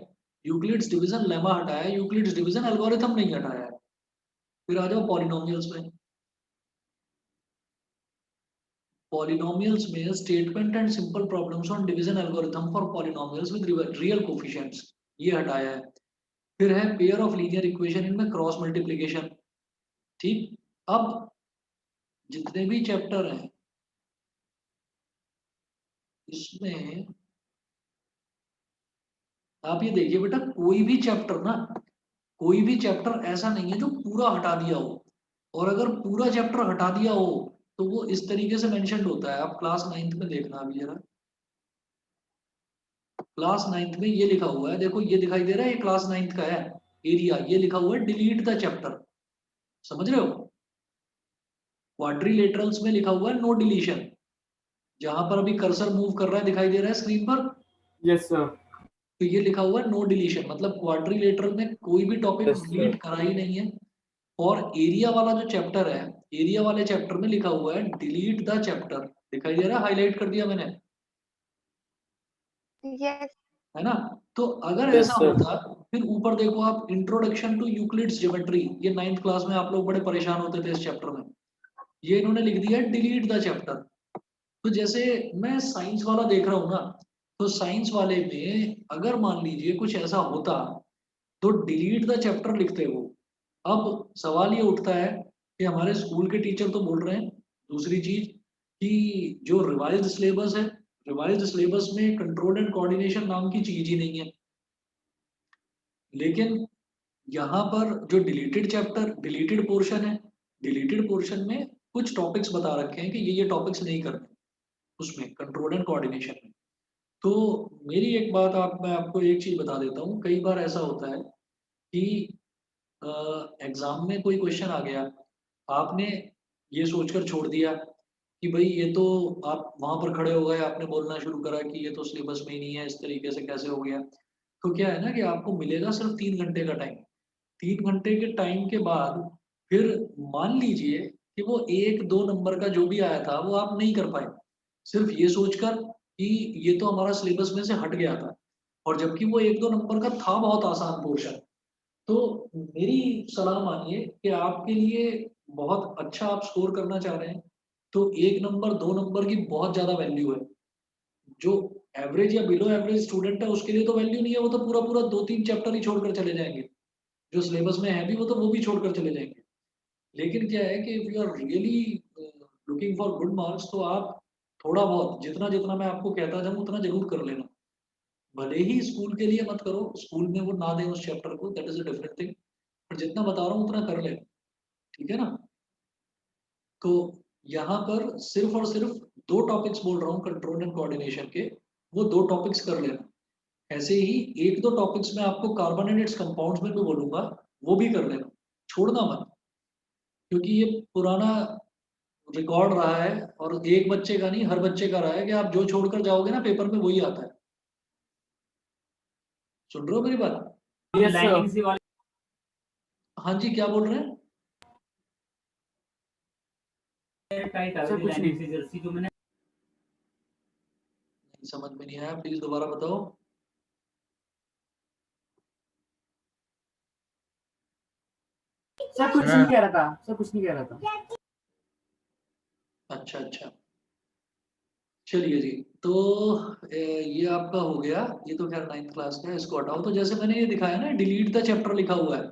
यूक्लिड्स डिवीजन लेमा हटाया है, यूक्लिड्स डिवीजन एल्गोरिथम नहीं हटाया है। फिर आ जाओ पॉलिनोमियल्स में, पॉलिनोमियल्स में statement and simple problems on division algorithm for polynomials with real coefficients, ये हटाया है। फिर है पेयर ऑफ लीनियर इक्वेशन इनमें क्रॉस मल्टीप्लिकेशन। ठीक, अब जितने भी चैप्टर हैं इसमें आप ये देखिए बेटा, कोई भी चैप्टर ना, कोई भी चैप्टर ऐसा नहीं है जो पूरा हटा दिया हो, और अगर पूरा चैप्टर हटा दिया हो तो वो इस तरीके से मेंशन्ड होता है। आप क्लास 9th में देखना अभी जरा, क्लास 9th में ये लिखा हुआ है, देखो ये दिखाई दे रहा है, ये क्लास 9th का है एरिया, ये लिखा हुआ है डिलीट द चैप्टर, समझ रहे हो। क्वाड्रिलेटरल्स में लिखा हुआ है नो डिलीशन, जहां पर अभी कर्सर मूव कर रहा है दिखाई दे रहा है स्क्रीन पर, Yes, sir. तो ये लिखा हुआ है नो डिलीशन, मतलब क्वाड्रिलेटरल में कोई भी टॉपिक Yes, sir. डिलीट करा ही नहीं है। और एरिया वाला जो चैप्टर है, एरिया वाले चैप्टर में लिखा हुआ है डिलीट द चैप्टर, दिखाई दे रहा है, हाईलाइट कर दिया मैंने। Yes. है ना। तो अगर Yes, ऐसा sir. होता, फिर ऊपर देखो आप, इंट्रोडक्शन टू यूक्लिड्स ज्योमेट्री, ये 9th क्लास में आप लोग बड़े परेशान होते थे इस चैप्टर में, ये इन्होंने लिख दिया डिलीट द चैप्टर। तो जैसे मैं साइंस वाला देख रहा हूँ ना, तो साइंस वाले में अगर मान लीजिए कुछ ऐसा होता तो डिलीट द चैप्टर लिखते हो। अब सवाल ये उठता है कि हमारे स्कूल के टीचर तो बोल रहे हैं दूसरी चीज कि जो रिवाइज्ड सिलेबस है, रिवाइज्ड सिलेबस में कंट्रोल एंड कोऑर्डिनेशन नाम की चीज ही नहीं है। लेकिन यहाँ पर जो डिलीटेड चैप्टर, डिलीटेड पोर्शन है, डिलीटेड पोर्शन में कुछ टॉपिक्स बता रखे हैं कि ये टॉपिक्स नहीं करने उसमें कंट्रोल एंड कोऑर्डिनेशन में। तो मेरी एक बात मैं आपको एक चीज बता देता हूँ, कई बार ऐसा होता है कि एग्जाम में कोई क्वेश्चन आ गया, आपने ये सोचकर छोड़ दिया कि भाई ये तो, आप वहां पर खड़े हो गए, आपने बोलना शुरू करा कि ये तो सिलेबस में ही नहीं है, इस तरीके से कैसे हो गया। तो क्या है ना कि आपको मिलेगा सिर्फ 3 घंटे का टाइम। 3 घंटे के टाइम के बाद फिर मान लीजिए कि वो 1-2 नंबर का जो भी आया था वो आप नहीं कर पाए, सिर्फ ये सोचकर कि ये तो हमारा सिलेबस में से हट गया था, और जबकि वो 1-2 नंबर का था बहुत आसान पोर्शन। तो मेरी सलाह मानिए कि आपके लिए बहुत अच्छा आप स्कोर करना चाह रहे हैं, तो 1 नंबर 2 नंबर की बहुत ज्यादा वैल्यू है। जो एवरेज या बिलो एवरेज स्टूडेंट है उसके लिए तो वैल्यू नहीं है, वो तो पूरा पूरा 2-3 चैप्टर ही छोड़कर चले जाएंगे, जो सिलेबस में है भी वो तो वो भी छोड़कर चले जाएंगे। लेकिन क्या है कि if you are really looking for good marks, तो आप थोड़ा बहुत जितना जितना मैं आपको कहता जाऊँ उतना जरूर कर लेना। भले ही स्कूल के लिए मत करो, स्कूल में वो ना दें उस चैप्टर को, that is a different thing, पर जितना बता रहा हूँ उतना कर लेना, ठीक है ना। तो यहाँ पर सिर्फ और सिर्फ 2 टॉपिक्स बोल रहा हूँ कंट्रोल एंड कोऑर्डिनेशन के, वो 2 टॉपिक्स कर लेना। ऐसे ही 1-2 टॉपिक्स में आपको कार्बन एंड इट्स कंपाउंड्स में भी बोलूंगा, वो भी कर लेना, छोड़ना मत, क्योंकि ये पुराना रिकॉर्ड रहा है, और एक बच्चे का नहीं हर बच्चे का रहा है कि आप जो छोड़कर जाओगे ना पेपर में वही आता है। सुन रहे हो मेरी बात? Yes, sir. हाँ जी, क्या बोल रहे हैं? सर कुछ नहीं। नहीं, समझ में नहीं आया, प्लीज दोबारा बताओ। सर कुछ नहीं कह रहा था, सर कुछ नहीं कह रहा था। अच्छा अच्छा, चलिए जी। तो ये आपका हो गया, ये तो खैर 9th क्लास का है, इसको हटाओ। तो जैसे मैंने ये दिखाया ना, डिलीट द चैप्टर लिखा हुआ है,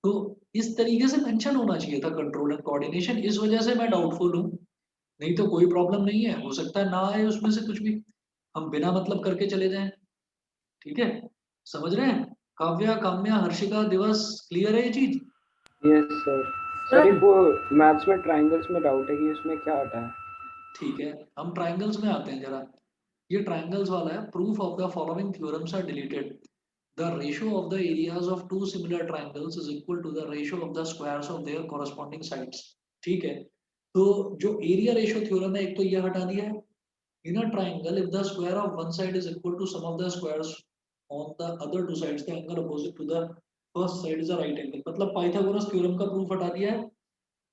तो इस तरीके से मेंशन होना चाहिए था कंट्रोल एंड कोऑर्डिनेशन, इस वजह से मैं डाउटफुल हूँ। नहीं तो कोई प्रॉब्लम नहीं है, हो सकता है ना आए उसमें से कुछ भी, हम बिना मतलब करके चले जाएं, ठीक है। समझ रहे हैं? काव्या, काम्या, हर्षिका, दिवस, क्लियर है ये चीज? Yes sir. सर एक वो मैथ्स में ट्रायंगल्स में डाउट है कि उसमें क्या आता है। ठीक है, हम ट्राइंगल्स में आते हैं जरा। ये ट्राइंगल्स वाला है, proof of the following theorems are deleted, the ratio of the areas of two similar triangles is equal to the ratio of the squares of their corresponding sides। ठीक है, तो जो एरिया रेशियो थ्योरम है, एक तो ये हटा दिया है। In a triangle, if the square of one side is equal to sum of the squares on the other two sides, the angle opposite to the first side is a right angle। मतलब Pythagoras theorem का proof हटा दिया है,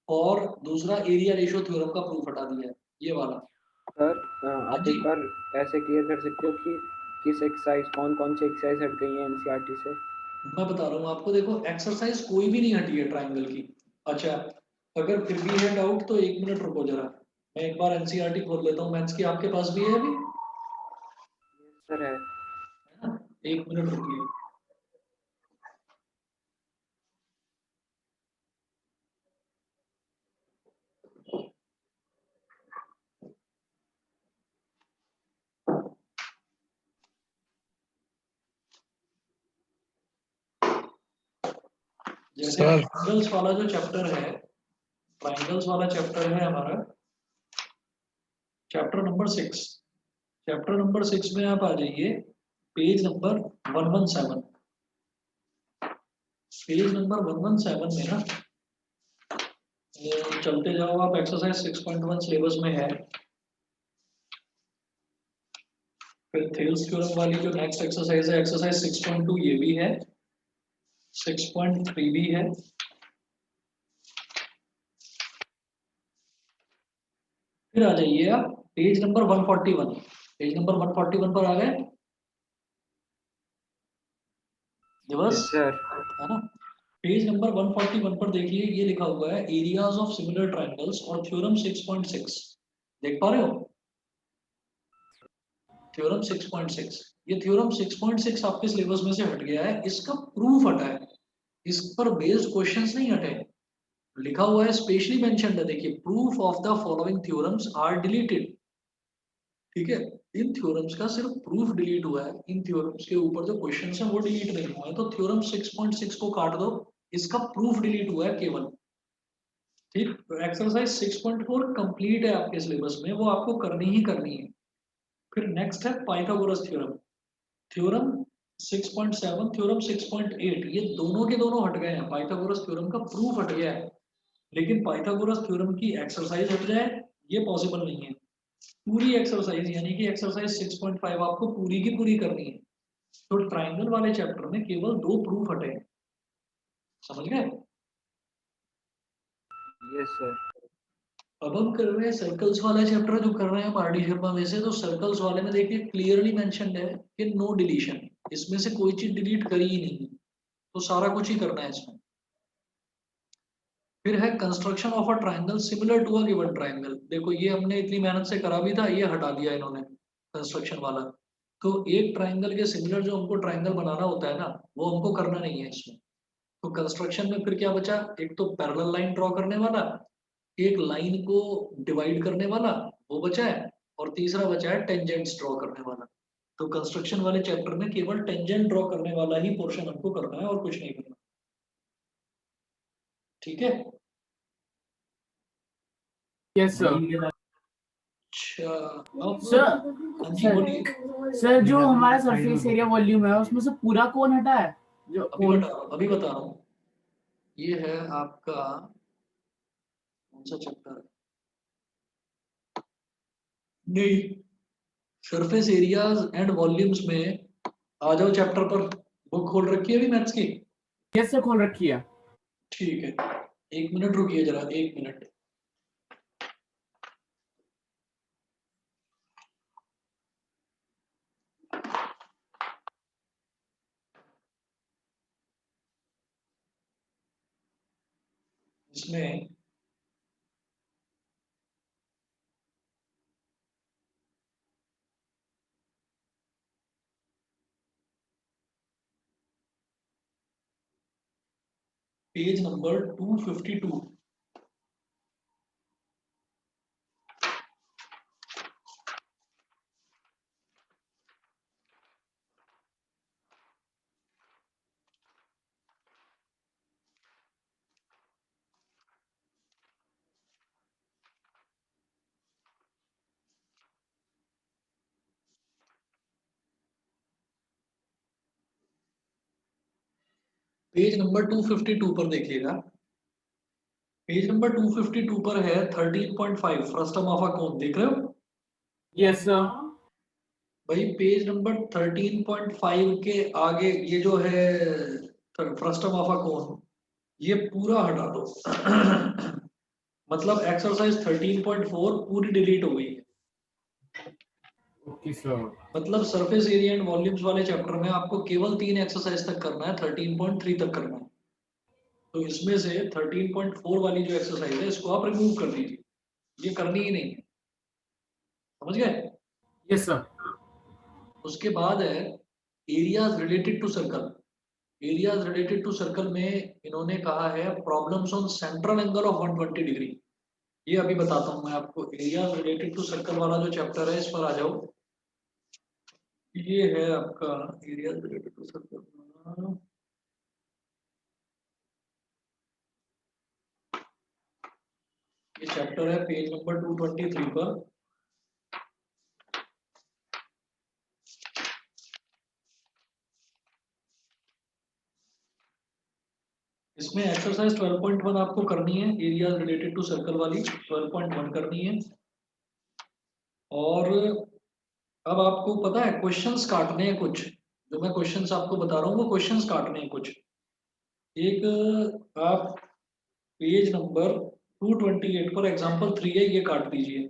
और दूसरा area ratio theorem का proof हटा दिया है, ये वाला। सर हाँ आप जी, एक बार ऐसे क्लियर कर सकते हो कि किस एक्सरसाइज कौन सी एक्सरसाइज हट गई है एनसीईआरटी से। मैं बता रहा हूँ आपको, देखो एक्सरसाइज कोई भी नहीं हटी है ट्राइंगल की। अच्छा, अगर फिर भी है डाउट तो 1 मिनट रुको जरा, मैं एक बार एनसीईआरटी खोल लेता हूँ मैथ्स की, आपके पास भी है अभी, सर है। है ना? 1 मिनट रुकिए। जैसे ट्राइंगल्स वाला जो चैप्टर है, ट्राइंगल्स वाला चैप्टर है हमारा चैप्टर नंबर 6। चैप्टर नंबर 6 में आप आ जाइए पेज नंबर 117। पेज नंबर 117 में ना चलते जाओ आप, एक्सरसाइज 6.1 सिलेबस में है। फिर थेल्स थ्योरम वाली जो नेक्स्ट एक्सरसाइज है, एक्सरसाइज 6.2, ये भी है, 6.3 भी है। फिर आ जाइए आप पेज नंबर 141। पेज नंबर 141 पर आ गए। दिवस सर है ना। पेज नंबर 141 पर देखिए, ये लिखा हुआ है एरियाज ऑफ सिमिलर ट्रायंगल्स और थ्योरम 6.6। देख पा रहे हो थ्योरम 6.6? ये थ्योरम 6.6 आपके सिलेबस में से हट गया है, इसका प्रूफ हटा है, इस पर बेस्ड क्वेश्चंस नहीं हटे। लिखा हुआ है स्पेशली मेंशन्ड है, देखिए proof of the following theorems are deleted. ठीक है, इन थ्योरम्स का सिर्फ प्रूफ डिलीट हुआ है, इन थ्योरम्स के ऊपर जो क्वेश्चंस हैं वो डिलीट नहीं हुए हैं। तो थ्योरम 6.6 को काट दो, इसका प्रूफ डिलीट हुआ है केवल। ठीक, तो एक्सरसाइज 6.4 कंप्लीट है आपके सिलेबस में, वो आपको करनी ही करनी है। फिर नेक्स्ट है पाइथागोरस थ्योरम, थ्योरम 6.7, थ्योरम 6.8, ये दोनों के दोनों हट गए हैं। पाइथागोरस थ्योरम का प्रूफ हट गया है, लेकिन पाइथागोरस थ्योरम की एक्सरसाइज हट जाए ये पॉसिबल नहीं है। पूरी एक्सरसाइज यानी कि एक्सरसाइज 6.5 आपको पूरी की पूरी करनी है। तो ट्राइंगल वाले चैप्टर में केवल 2 प्रूफ हटे हैं, समझ गए। Yes sir. अब हम कर रहे हैं सर्कल्स वाला चैप्टर, जो कर रहे हैं आर डी शर्मा में से। तो सर्कल्स वाले में देखिए क्लियरली मेंशन्ड है कि नो डिलीशन, इसमें से कोई चीज डिलीट करी ही नहीं, तो सारा कुछ ही करना है इसमें। फिर है construction of a triangle similar to a given triangle. देखो ये हमने इतनी मेहनत से करा भी था, ये हटा दिया इन्होंने कंस्ट्रक्शन वाला। तो एक ट्राइंगल के सिमिलर जो हमको ट्राइंगल बनाना होता है ना, वो हमको करना नहीं है इसमें। तो कंस्ट्रक्शन में फिर क्या बचा, एक तो पैरेलल लाइन ड्रॉ करने वाला, एक लाइन को डिवाइड करने वाला वो बचा है, और तीसरा बचा है टेंजेंट्स ड्रॉ करने वाला। तो कंस्ट्रक्शन वाले चैप्टर में केवल टेंजेंट ड्रॉ करने वाला ही पोर्शन हमको करना है और कुछ नहीं करना। ठीक है, यस सर। अच्छा अब सर हाँ जी बोलिए। सर जो हमारा सरफेस एरिया वॉल्यूम है उसमें से पूरा कौन हटा है? जो कौन? अभी बता रहा हूँ। ये है आपका कौन सा चैप्टर है, नहीं, सरफेस एरियाज एंड वॉल्यूम्स में आ जाओ चैप्टर पर। बुक खोल रखी है अभी मैथ्स की? यस सर, खोल रखी है। ठीक है, 1 मिनट रुकिए जरा, 1 मिनट। इसमें पेज नंबर 252, पेज नंबर 252 पर देखिएगा। पेज नंबर 252 पर है 13.5 फ्रस्टम ऑफ अ कोन, देख रहे हो? Yes sir. भाई पेज नंबर 13.5 के आगे ये जो है फ्रस्टम ऑफ अ कोन, ये पूरा हटा दो। मतलब एक्सरसाइज 13.4 पूरी डिलीट हो गई है। Okay sir. मतलब सरफेस एरिया एंड वॉल्यूम्स वाले चैप्टर में आपको केवल 3 एक्सरसाइज तक करना है, 13.3 तक करना है। तो इसमें से 13.4 वाली जो एक्सरसाइज है इसको आप रिमूव कर दीजिए, ये करनी ही नहीं है, समझ गए। Yes sir. उसके बाद है areas related to circle. Areas related to circle में इन्होंने कहा है problems on central angle of 120 degree. ये अभी बताता हूँ मैं आपको। एरियाज रिलेटेड टू सर्कल वाला जो चैप्टर है इस पर आ जाओ। ये है आपका एरियाज रिलेटेड टू सर्कल, ये चैप्टर है पेज नंबर 223 पर। इसमें एक्सरसाइज 12.1 आपको करनी है, एरिया रिलेटेड टू सर्कल वाली 12.1 करनी है। और अब आपको पता है क्वेश्चंस काटने हैं कुछ, जो मैं क्वेश्चंस आपको बता रहा हूँ वो क्वेश्चंस काटने हैं कुछ। एक आप पेज नंबर 228 पर एग्जांपल 3 है, ये काट दीजिए,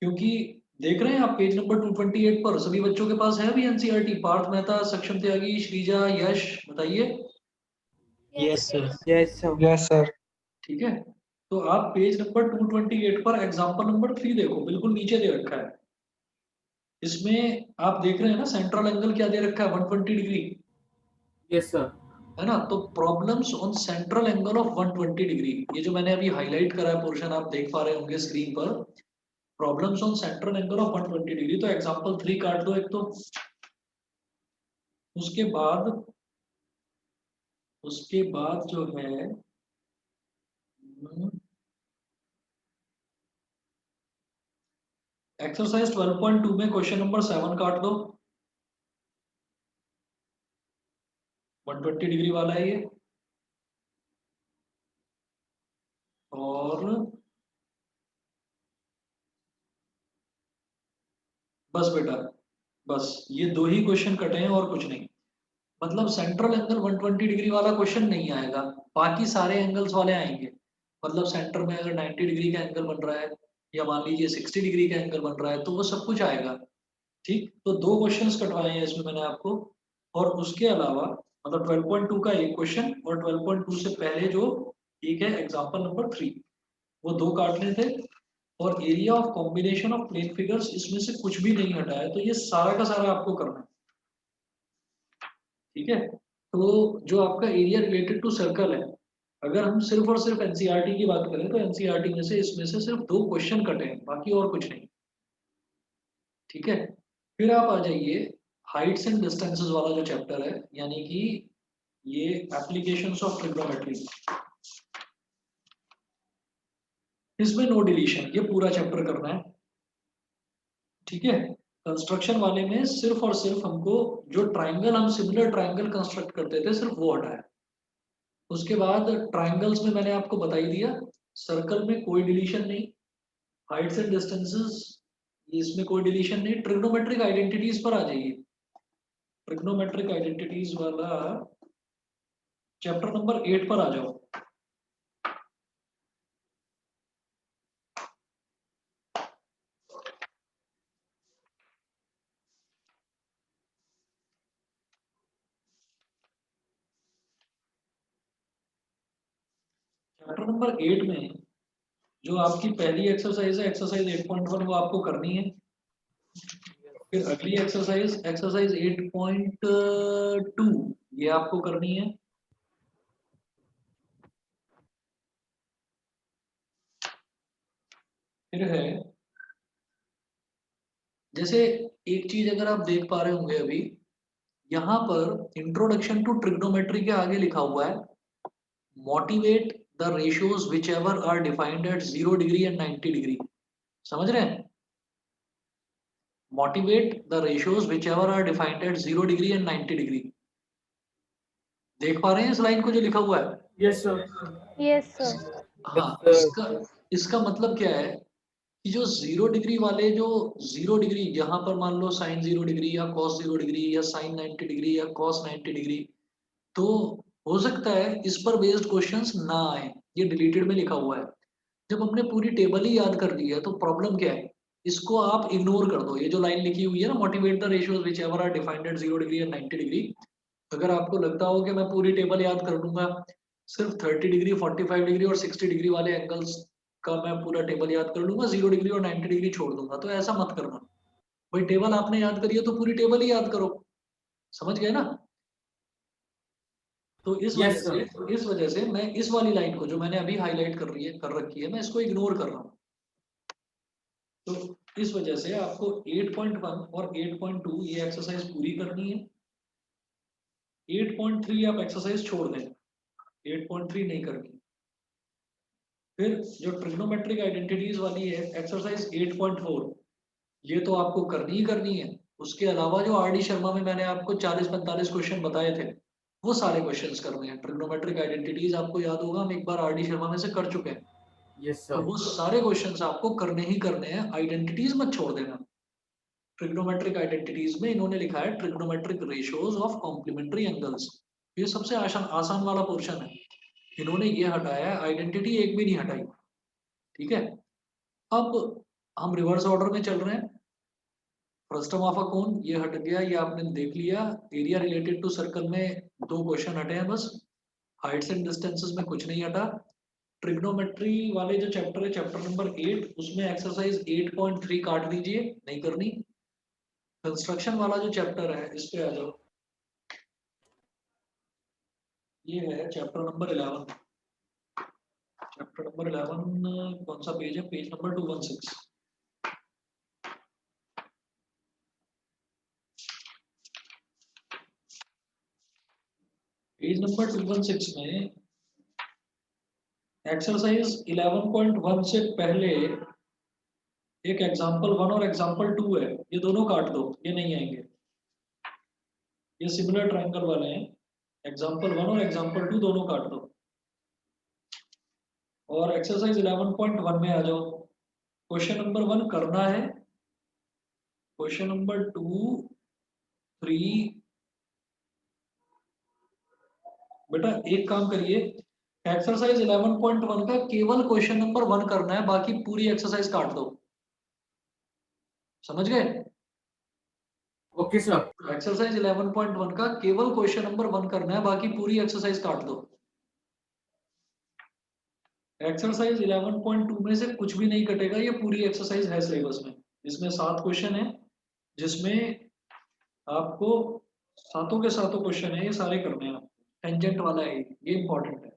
क्योंकि देख रहे हैं आप पेज नंबर 228 पर? सभी बच्चों के पास है अभी एनसीईआरटी? पार्थ मेहता, सक्षम त्यागी, श्रीजा, यश, बताइए। Yes sir. Yes sir. Yes sir. ठीक है, तो आप पेज नंबर 228 पर एग्जाम्पल नंबर 3 देखो, बिल्कुल नीचे दे रखा है। इसमें आप देख रहे हैं ना, सेंट्रल एंगल क्या दे रखा है, 120 डिग्री, यस सर। है ना? तो problems on central angle of 120 degree, ये जो मैंने अभी हाईलाइट करा है पोर्शन आप देख पा रहे होंगे स्क्रीन पर, problems on central angle of 120 degree. तो एग्जांपल 3 काट दो एक तो, उसके बाद जो है एक्सरसाइज 12.2 में क्वेश्चन नंबर 7 काट दो, 120 डिग्री वाला है ये। और बस बेटा, बस ये 2 ही क्वेश्चन कटे हैं और कुछ नहीं। मतलब सेंट्रल एंगल 120 डिग्री वाला क्वेश्चन नहीं आएगा, बाकी सारे एंगल्स वाले आएंगे। मतलब सेंटर में अगर 90 डिग्री का एंगल बन रहा है, या मान लीजिए 60 डिग्री का एंगल बन रहा है, तो वो सब कुछ आएगा। ठीक, तो 2 क्वेश्चंस कटवाए हैं इसमें मैंने आपको। और उसके अलावा मतलब 12.2 का एक क्वेश्चन, और 12.2 से पहले जो एक है एग्जाम्पल नंबर 3, वो 2 काटने थे। और area of combination of plane figures, इसमें से कुछ भी नहीं हटा है, तो ये सारा का सारा आपको करना है। ठीक है, तो जो आपका एरिया रिलेटेड टू सर्कल है, अगर हम सिर्फ और सिर्फ एनसीईआरटी की बात करें तो एनसीईआरटी में से इसमें से सिर्फ 2 क्वेश्चन कटे हैं, बाकी और कुछ नहीं। ठीक है, फिर आप आ जाइए हाइट्स एंड डिस्टेंसेस वाला जो चैप्टर है, यानी कि ये एप्लीकेशंस ऑफ ट्रिग्नोमेट्री, इसमें नो डिलीशन, ये पूरा चैप्टर करना है। ठीक है, कंस्ट्रक्शन वाले में सिर्फ और सिर्फ हमको जो ट्राइंगल, हम सिमिलर ट्राइंगल कंस्ट्रक्ट करते थे, सिर्फ वो हटा है। उसके बाद ट्राइंगल्स में मैंने आपको बता ही दिया, सर्कल में कोई डिलीशन नहीं, हाइट्स एंड डिस्टेंसेस इसमें कोई डिलीशन नहीं। ट्रिग्नोमेट्रिक आइडेंटिटीज पर आ जाइए, ट्रिग्नोमेट्रिक आइडेंटिटीज वाला चैप्टर नंबर 8 पर आ जाओ। चैप्टर नंबर 8 में जो आपकी पहली एक्सरसाइज है, एक्सरसाइज 8.1, वो आपको करनी है। फिर अगली एक्सरसाइज, एक्सरसाइज 8.2, ये आपको करनी है। फिर है, जैसे एक चीज अगर आप देख पा रहे होंगे अभी, यहाँ पर इंट्रोडक्शन टू ट्रिग्नोमेट्री के आगे लिखा हुआ है motivate the ratios whichever are defined at 0 degree and 90 degree. समझ रहे हैं? Motivate the ratios whichever are defined at 0 degree and 90 degree. देख पा रहे हैं इस लाइन को जो लिखा हुआ है? Yes sir. Yes sir. हाँ, इसका मतलब क्या है कि जो 0 डिग्री वाले, जो 0 डिग्री, यहाँ पर मान लो साइन 0 डिग्री या कॉस 0 डिग्री या साइन 90 डिग्री या कॉस 90 डिग्री, तो हो सकता है इस पर बेस्ड क्वेश्चंस ना आए, ये डिलीटेड में लिखा हुआ है। जब हमने पूरी टेबल ही याद कर दी है, तो प्रॉब्लम क्या है, इसको आप इग्नोर कर दो। ये जो लाइन लिखी हुई है ना, motivate the ratios whichever are defined at 0 degree and 90 degree, अगर आपको लगता हो कि मैं पूरी टेबल याद कर लूंगा, सिर्फ 30 डिग्री, 45 डिग्री और 60 डिग्री वाले एंगल्स का मैं पूरा टेबल याद कर लूंगा, 0 डिग्री और 90 डिग्री छोड़ दूंगा, तो ऐसा मत करना भाई। टेबल आपने याद करी है तो पूरी टेबल ही याद करो। समझ गए ना? तो इस वजह से मैं इस वाली लाइन को, जो मैंने अभी हाईलाइट कर रखी है, मैं इसको इग्नोर कर रहा हूँ। तो इस वजह से आपको 8.1 और 8.2 ये एक्सरसाइज पूरी करनी है। 8.3 आप एक्सरसाइज छोड़ दें, 8.3 नहीं करनी। फिर जो ट्रिग्नोमेट्रिक आइडेंटिटीज वाली है एक्सरसाइज 8.4, ये तो आपको करनी ही करनी है। उसके अलावा जो आर डी शर्मा में मैंने आपको 40-45 क्वेश्चन बताए थे, वो सारे क्वेश्चंस करने हैं। ट्रिग्नोमेट्रिक आइडेंटिटीज आपको याद होगा, हम एक बार आर डी शर्मा में से कर चुके हैं। यस तो सर। वो सारे क्वेश्चंस आपको करने ही करने हैं, आइडेंटिटीज मत छोड़ देना। ट्रिग्नोमेट्रिक आइडेंटिटीज में इन्होंने लिखा है trigonometric ratios of complementary angles, ये सबसे आसान वाला पोर्शन है। इन्होंने ये हटाया है, आइडेंटिटी एक भी नहीं हटाई। ठीक है, अब हम रिवर्स ऑर्डर में चल रहे हैं। फ्रस्टम ऑफ अ कोन ये हट गया, ये आपने देख लिया। एरिया रिलेटेड टू सर्कल में 2 क्वेश्चन हटे हैं बस। हाइट्स एंड डिस्टेंसेस में कुछ नहीं हटा। ट्रिग्नोमेट्री वाले जो चैप्टर है, चैप्टर नंबर 8, उसमें एक्सरसाइज 8.3 काट दीजिए, नहीं करनी। कंस्ट्रक्शन वाला जो चैप्टर है इस पे आ जाओ। ये है चैप्टर नंबर 11। चैप्टर नंबर 11 कौन सा पेज है? Page number 216। पेज नंबर 216 में एक्सरसाइज 11.1 से पहले एक एग्जाम्पल 1 और एग्जाम्पल 2 है, ये दोनों काट दो, ये नहीं आएंगे। ये सिमिलर ट्रायंगल वाले हैं। एग्जाम्पल 1 और एग्जाम्पल 2 दोनों काट दो। और एक्सरसाइज 11.1 में आ जाओ। क्वेश्चन नंबर 1 करना है, क्वेश्चन नंबर 2, 3। बेटा एक काम करिए, एक्सरसाइज 11.1 का केवल क्वेश्चन नंबर 1 करना है, बाकी पूरी एक्सरसाइज काट दो। समझ गए? Okay sir. एक्सरसाइज 11.1 का केवल क्वेश्चन नंबर 1 करना है, बाकी पूरी एक्सरसाइज काट दो। एक्सरसाइज 11.2 में से कुछ भी नहीं कटेगा, ये पूरी एक्सरसाइज है सिलेबस में। इसमें 7 क्वेश्चन है, जिसमें आपको सातों के सातों क्वेश्चन है, ये सारे करने हैं। टेंजेंट वाला है ये इंपॉर्टेंट है।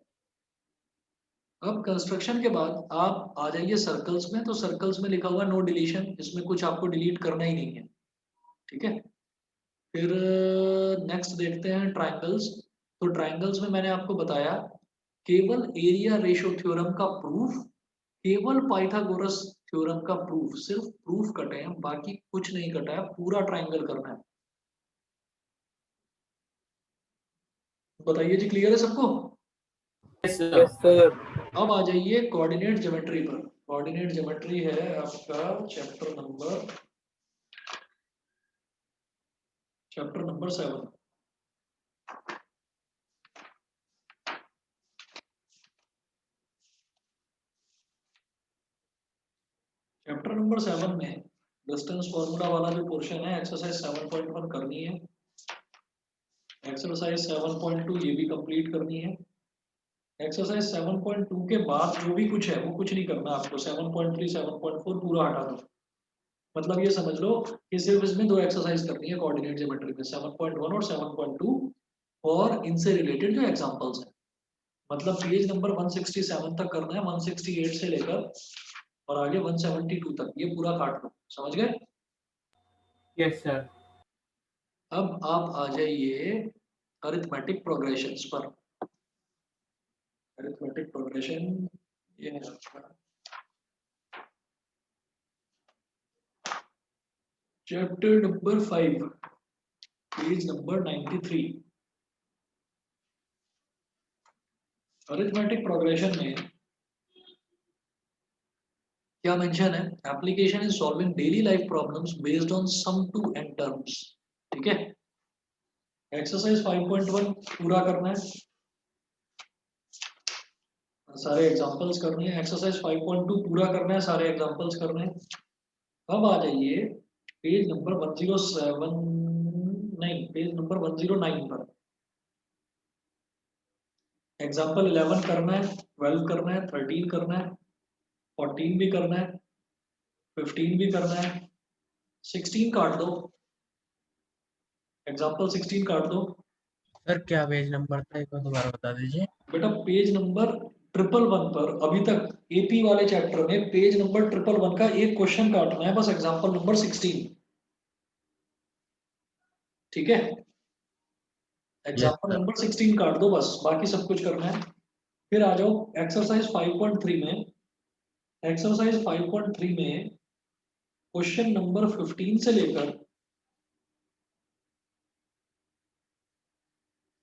अब कंस्ट्रक्शन के बाद आप आ जाइए सर्कल्स में। तो सर्कल्स में लिखा हुआ नो डिलीशन, इसमें कुछ आपको डिलीट करना ही नहीं है, ठीक है। फिर नेक्स्ट देखते हैं ट्रायंगल्स। तो ट्रायंगल्स में मैंने आपको बताया केवल एरिया रेशो थ्योरम का प्रूफ, केवल पाइथागोरस थ्योरम का प्रूफ, सिर्फ प्रूफ कटे हैं, बाकी कुछ नहीं कटा है, पूरा ट्रायंगल करना है। बताइए जी, क्लियर है सबको? Yes yes sir. सर। अब आ जाइए कोऑर्डिनेट ज्योमेट्री पर। कोऑर्डिनेट ज्योमेट्री है आपका चैप्टर नंबर 7। चैप्टर नंबर 7 में डिस्टेंस फॉर्मूला वाला जो पोर्शन है, एक्सरसाइज 7.1 करनी है। एक्सरसाइज 7.2 ये भी कंप्लीट करनी है। एक्सरसाइज 7.2 के बाद जो भी कुछ है वो कुछ नहीं करना आपको। 7.3 7.4 पूरा हटा दो। मतलब ये समझ लो कि सिर्फ इसमें 2 एक्सरसाइज करनी है कोऑर्डिनेट ज्योमेट्री में, 7.1 और 7.2, और इनसे रिलेटेड जो एग्जांपल्स हैं। मतलब पेज नंबर 167 तक करना है, 168 से लेकर और आगे 172 तक, ये पूरा काट लो। समझ गए? Yes sir. अब आप आ जाइए अरिथमेटिक प्रोग्रेशंस पर। अरिथमेटिक प्रोग्रेशन ये है आपका chapter number 5, page number 93। Arithmetic progression में क्या मेंशन है? Application is solving daily life problems based on sum to and terms. ठीक है। एक्सरसाइज 5.1 पूरा करना है, सारे एग्जांपल्स करने हैं। एक्सरसाइज 5.2 पूरा करना है, सारे एग्जांपल्स करने हैं। अब आ जाइए पेज नंबर 107, नहीं पेज नंबर 109 पर। एग्जांपल 11 करना है, 12 करना है, 13 करना है, 14 भी करना है, 15 भी करना है, 16 काट दो। एग्जांपल 16 काट दो। सर क्या पेज नंबर था, एक बार दोबारा बता दीजिए। बेटा पेज नंबर 111 पर अभी तक एपी वाले चैप्टर में पेज नंबर 111 का एक क्वेश्चन काटना है बस, एग्जांपल नंबर 16। ठीक है। Yes example sir. नंबर 16 काट दो बस, बाकी सब कुछ करना है। फिर आ जाओ एक्सरसाइज 5.3 में। एक्सरसाइज 5.3 में क्वेश्चन नंबर 15 से लेकर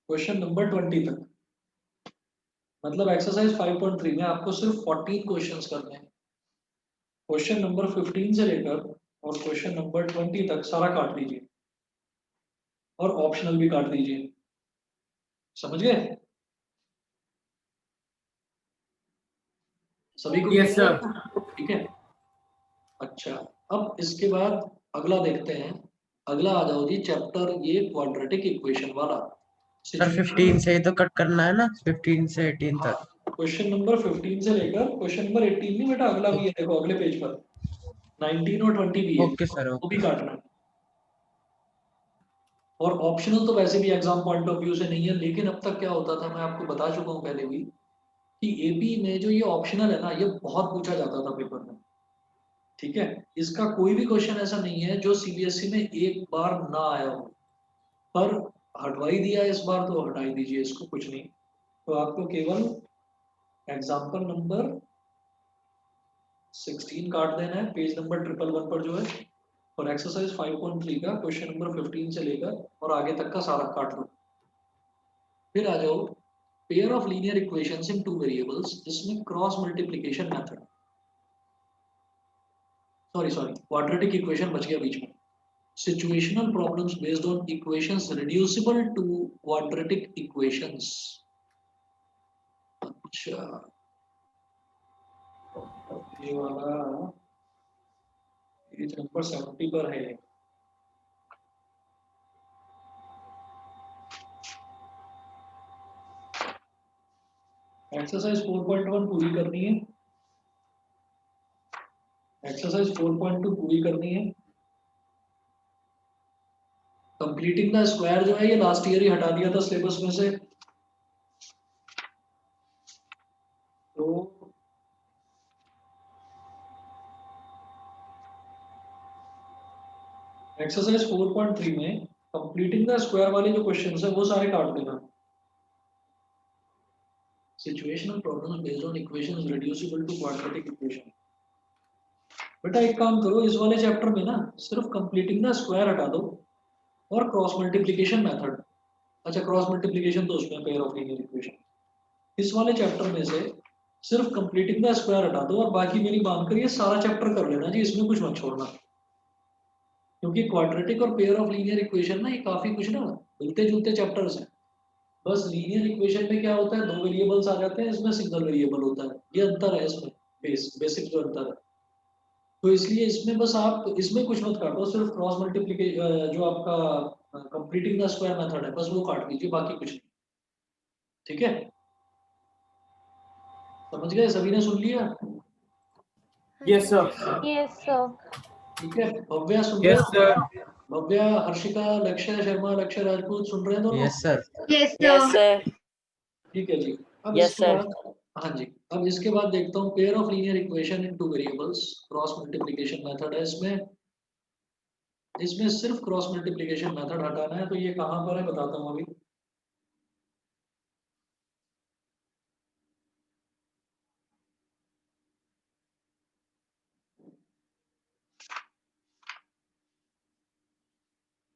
क्वेश्चन नंबर 20 तक, मतलब एक्सरसाइज 5.3 में आपको सिर्फ 14 क्वेश्चंस करने हैं। क्वेश्चन नंबर 15 से लेकर और क्वेश्चन नंबर 20 तक सारा काट दीजिए, और ऑप्शनल भी काट दीजिए। समझ गए? सभी को यस clear सर। है? ठीक है। अच्छा, अब इसके बाद अगला देखते हैं। अगला आ जाओ जी, चैप्टर ये क्वाड्रेटिक इक्वेशन वाला। सर 15 से ही तो कट करना है ना, 15 से 18 हाँ, तक। क्वेश्चन नंबर 15 से लेकर क्वेश्चन नंबर 18 नहीं बेटा, अगला भी है, देखो अगले पेज पर 19 और 20 भी है, ओके सर, वो भी ओके। काटना है। और ऑप्शनल तो वैसे भी एग्जाम पॉइंट ऑफ व्यू से नहीं है, लेकिन अब तक क्या होता था, मैं आपको बता चुका हूँ पहले भी, कि एपी में जो ये ऑप्शनल है ना, ये बहुत पूछा जाता था पेपर में। ठीक है, इसका कोई भी क्वेश्चन ऐसा नहीं है जो सीबीएसई में एक बार ना आया हो, पर हटवा ही दिया इस बार तो हटा ही दीजिए इसको, कुछ नहीं। तो आपको केवल एग्जाम्पल नंबर 16 काट देना है, पेज नंबर 111 पर जो है, और एक्सरसाइज 5.3 का क्वेश्चन नंबर 15 से लेकर और आगे तक का सारा काट लो। फिर आ जाओ pair of linear equations in two variables, जिसमें cross multiplication method, sorry quadratic equation बच गया बीच में। Situational problems based on equations reducible to quadratic equations. अच्छा, ये वाला पेज नंबर 70 पर है। एक्सरसाइज 4.1 पूरी करनी है, एक्सरसाइज 4.2 पूरी करनी है। कंप्लीटिंग द स्क्वायर जो है ये लास्ट ईयर ही हटा दिया था सिलेबस में से, तो एक्सरसाइज 4.3 में कंप्लीटिंग द स्क्वायर वाले जो क्वेश्चंस है वो सारे काट देना। Situational problems based on equations reducible to quadratic equation. बेटा एक काम करो, इस वाले चैप्टर में ना सिर्फ कंप्लीटिंग द स्क्वायर हटा दो और क्रॉस मल्टीप्लिकेशन मेथड। अच्छा, क्रॉस मल्टीप्लिकेशन तो उसमें पेयर ऑफ लीनियर इक्वेशन। इस वाले चैप्टर में से सिर्फ कंप्लीटिंग द स्क्वायर हटा दो और बाकी मेरी मानकर ये सारा चैप्टर कर लेना जी, इसमें कुछ मत छोड़ना, क्योंकि क्वाड्रेटिक और पेयर ऑफ लीनियर इक्वेशन ना ये काफी कुछ ना मिलते जुलते चैप्टर्स हैं। बस लीनियर इक्वेशन में क्या होता है, दो वेरिएबल्स आ जाते हैं, इसमें सिंगल वेरिएबल होता है, ये अंतर है इसमें, बेसिक जो अंतर है। तो इसलिए इसमें बस आप इसमें कुछ मत काटो, सिर्फ क्रॉस मल्टीप्लिकेशन जो आपका कंप्लीटिंग द स्क्वायर मेथड है बस वो काट दीजिए, बाकी कुछ नहीं। ठीक है, समझ गए, सभी ने सुन लिया? Yes sir. Yes sir. ठीक है, भव्या सुन रहे यस हो? सर। भव्या, हर्षिका, लक्ष्य शर्मा, लक्ष्य राजपूत सुन रहे हैं दोनों? Yes sir. Yes sir. ठीक है जी। अब Yes, इसके sir. बाद, हाँ जी, अब इसके बाद देखता हूँ pair of linear equation in two variables, cross multiplication method है इसमें। इसमें सिर्फ क्रॉस मल्टीप्लिकेशन मेथड हटाना है, तो ये कहाँ पर है बताता हूँ अभी।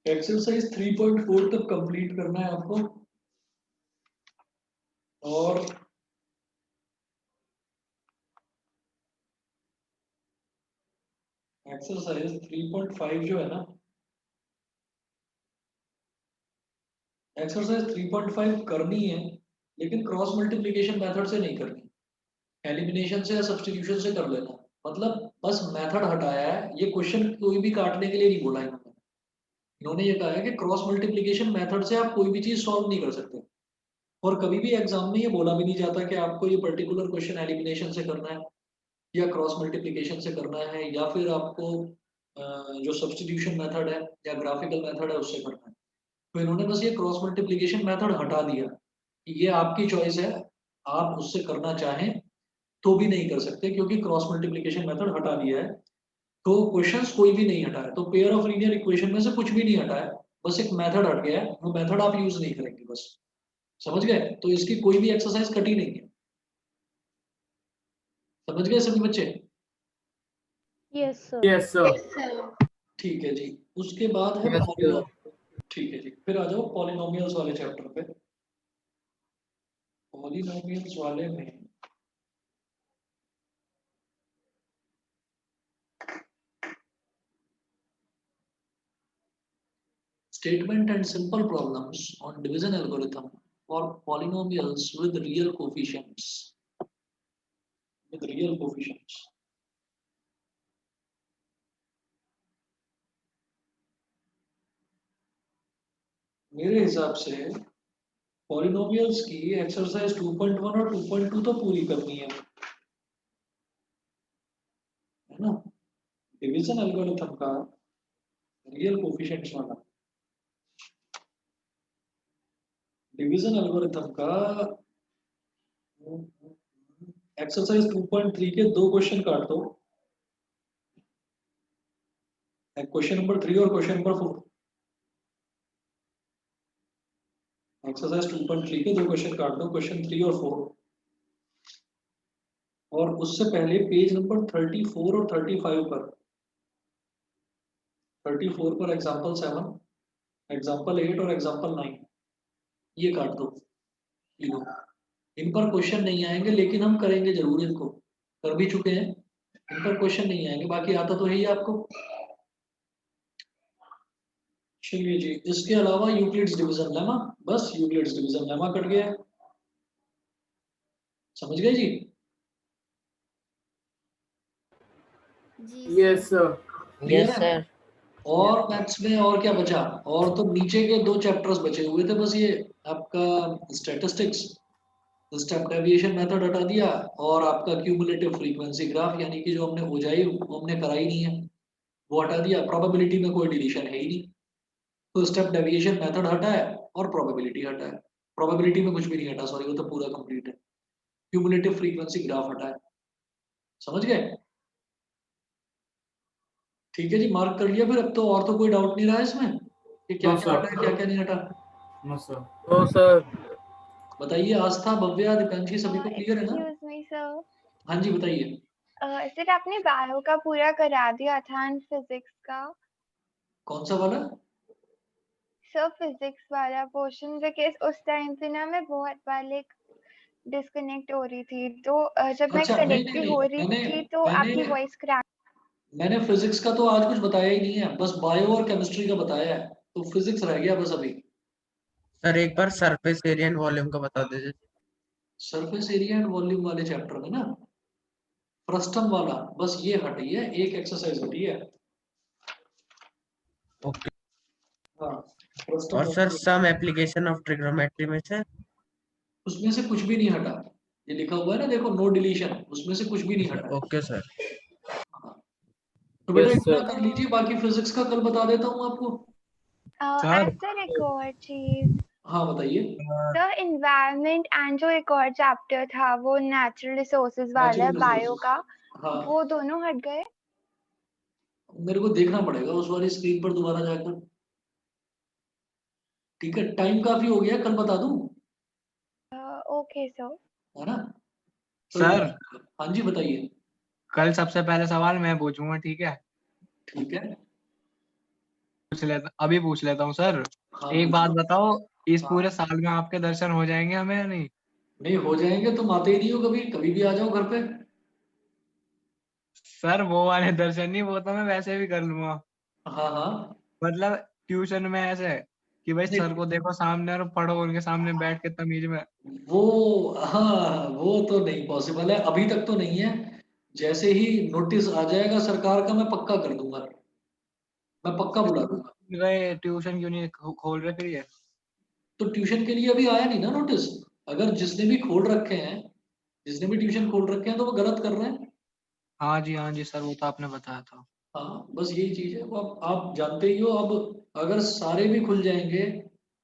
एक्सरसाइज 3.4 तक कंप्लीट करना है आपको, और एक्सरसाइज 3.5 जो है ना, एक्सरसाइज 3.5 करनी है, लेकिन क्रॉस मल्टीप्लिकेशन मेथड से नहीं करनी, एलिमिनेशन से या सब्स्टिट्यूशन से कर लेना। मतलब बस मेथड हटाया है, ये क्वेश्चन कोई भी काटने के लिए नहीं बोला इन्होंने। इन्होंने ये कहा है कि क्रॉस मल्टीप्लिकेशन मेथड से आप कोई भी चीज सॉल्व नहीं कर सकते, और कभी भी एग्जाम में ये बोला भी नहीं जाता कि आपको ये पर्टिकुलर क्वेश्चन एलिमिनेशन से करना है या क्रॉस मल्टीप्लिकेशन से करना है, या फिर आपको जो सब्स्टिट्यूशन मेथड है या ग्राफिकल मेथड है उससे करना है। तो इन्होंने बस ये क्रॉस मल्टीप्लिकेशन मेथड हटा दिया कि ये आपकी चॉइस है, आप उससे करना चाहें तो भी नहीं कर सकते, क्योंकि क्रॉस मल्टीप्लिकेशन मेथड हटा दिया है। तो क्वेश्चंस कोई भी नहीं हटा है, तो पेयर ऑफ लीनियर इक्वेशन में से कुछ भी नहीं हटा है, बस एक मेथड हट गया है, वो मेथड आप यूज नहीं करेंगे बस। समझ गए? तो इसकी कोई भी एक्सरसाइज कटी नहीं है। समझ गए सभी बच्चे? Yes sir. Yes sir. ठीक है जी। उसके बाद है Yes, sir. ठीक है जी, फिर आ जाओ पॉलिनोमियल्स वाले चैप्टर पे। पॉलिनोमियल्स वाले में statement and simple problems on division algorithm for polynomials with real coefficients. मेरे हिसाब से पॉलिनोमियल्स की एक्सरसाइज 2.1 और 2.2 तो पूरी करनी है ना? डिवीजन एल्गोरिथम का रियल कोफिशिएंट्स वाला, डिवीजन एल्गोरिथम का एक्सरसाइज 2.3 के 2 क्वेश्चन काट दो, क्वेश्चन नंबर 3 और क्वेश्चन नंबर 4। एक्सरसाइज 2.3 के 2 क्वेश्चन काट दो, क्वेश्चन 3 और 4, और उससे पहले पेज नंबर 34 और 35 पर, 34 पर एग्जांपल 7, एग्जांपल 8 और एग्जांपल 9 ये काट दो तीनों। इन पर क्वेश्चन नहीं आएंगे लेकिन हम करेंगे जरूर, इनको कर भी चुके हैं, इन पर क्वेश्चन नहीं आएंगे, बाकी आता तो है ही आपको। चलिए जी, इसके अलावा यूक्लिड्स डिवीजन लेमा, बस यूक्लिड्स डिवीजन लेमा कट गया है, समझ गए जी? Yes sir. Yes, sir. और मैथ्स में और क्या बचा? और तो नीचे के 2 चैप्टर्स बचे हुए थे बस, ये आपका स्टैटिस्टिक्स, स्टेप डेविएशन मेथड हटा दिया, और आपका क्यूमुलेटिव फ्रीक्वेंसी ग्राफ, यानी कि जो हमने ओजाई वो हमने कराई नहीं है वो हटा दिया। प्रोबेबिलिटी में कोई डिलीशन है ही नहीं, तो स्टेप डेविएशन मेथड हटा है और प्रोबेबिलिटी हटा है। प्रोबेबिलिटी में कुछ भी नहीं हटा, सॉरी, वो तो पूरा कंप्लीट है। क्यूमुलेटिव फ्रीक्वेंसी ग्राफ हटा है, समझ गए? ठीक है जी, मार्क कर लिया फिर। अब तो और तो कोई डाउट नहीं रहा है इसमें कि क्या No, क्या sir. हटा है क्या क्या नहीं हटा। No sir. No, sir. बताइए, आस्था, भव्या, दीपांशी, सभी को क्लियर है ना? एक्सक्यूज मी सर, हाँ जी बताइए। सर आपने बायो का पूरा करा दिया था एंड फिजिक्स का? कौन सा वाला? सर फिजिक्स वाला पोर्शन, बिकॉज उस टाइम पे ना मैं बहुत बार लाइक डिस्कनेक्ट हो रही थी, तो जब मैं अच्छा, नहीं कनेक्ट नहीं भी नहीं, हो रही मैंने थी तो आपकी मैंने वॉइस क्रैक। मैंने फिजिक्स का तो आज कुछ बताया ही नहीं है, बस बायो और केमिस्ट्री का बताया है, तो फिजिक्स रह गया बस अभी। सर एक बार सरफेस एरिया एंड वॉल्यूम का बता दीजिए। सरफेस एरिया एंड वॉल्यूम वाले चैप्टर में ना, फ्रस्टम वाला, बस ये हटी है, एक एक्सरसाइज हटी है। ओके। हाँ, फ्रस्टम और सर वाला, सम एप्लीकेशन ऑफ ट्रिग्नोमेट्री में से? उसमें से कुछ भी नहीं हटा। ये लिखा हुआ है ना, देखो, नो डिलीशन, उसमें से कुछ भी नहीं हटा। Okay sir. हाँ। तो बेटा Yes, इतना sir. कर लीजिए, बाकी फिजिक्स का कल बता देता हूँ आपको। सर एक और चीज, हाँ बताइए। सर इन्वायरमेंट एंड जो एक और चैप्टर था वो नेचुरल रिसोर्सेज वाला है नेचुरल बायो रिसोर्सेज, का, हाँ, वो दोनों हट गए? मेरे को देखना पड़ेगा उस वाली स्क्रीन पर दोबारा जाकर। ठीक है, टाइम काफी हो गया, कल बता दूं, ओके सर। है ना? तो सर हाँ जी बताइए। कल सबसे पहले सवाल मैं पूछूंगा, ठीक है? ठीक है, अभी पूछ लेता हूँ सर। हाँ एक बात पूछो। बताओ, इस हाँ, पूरे साल में आपके दर्शन हो जाएंगे हमें या नहीं? नहीं हो जाएंगे, तुम आते ही नहीं हो कभी, कभी भी आ जाओ घर पे। सर वो वाले दर्शन नहीं, वो तो मैं वैसे भी कर लूंगा। हाँ हाँ, मतलब ट्यूशन में ऐसे कि भाई नहीं सर को देखो सामने और पढ़ो उनके सामने बैठ के तमीज में। वो, हाँ वो तो नहीं पॉसिबल है, अभी तक तो नहीं है। जैसे ही नोटिस आ जाएगा सरकार का, मैं पक्का कर दूंगा, मैं पक्का बुला दूंगा। गए ट्यूशन क्यों नहीं खोल रहे फिर ये? तो ट्यूशन के लिए अभी आया नहीं ना नोटिस। अगर जिसने भी खोल रखे हैं, जिसने भी ट्यूशन खोल रखे हैं, तो वो गलत कर रहे हैं। हाँ जी सर, वो तो आपने बताया था। हाँ, बस यही चीज है। वो आप जानते ही हो, अब अगर सारे भी खुल जाएंगे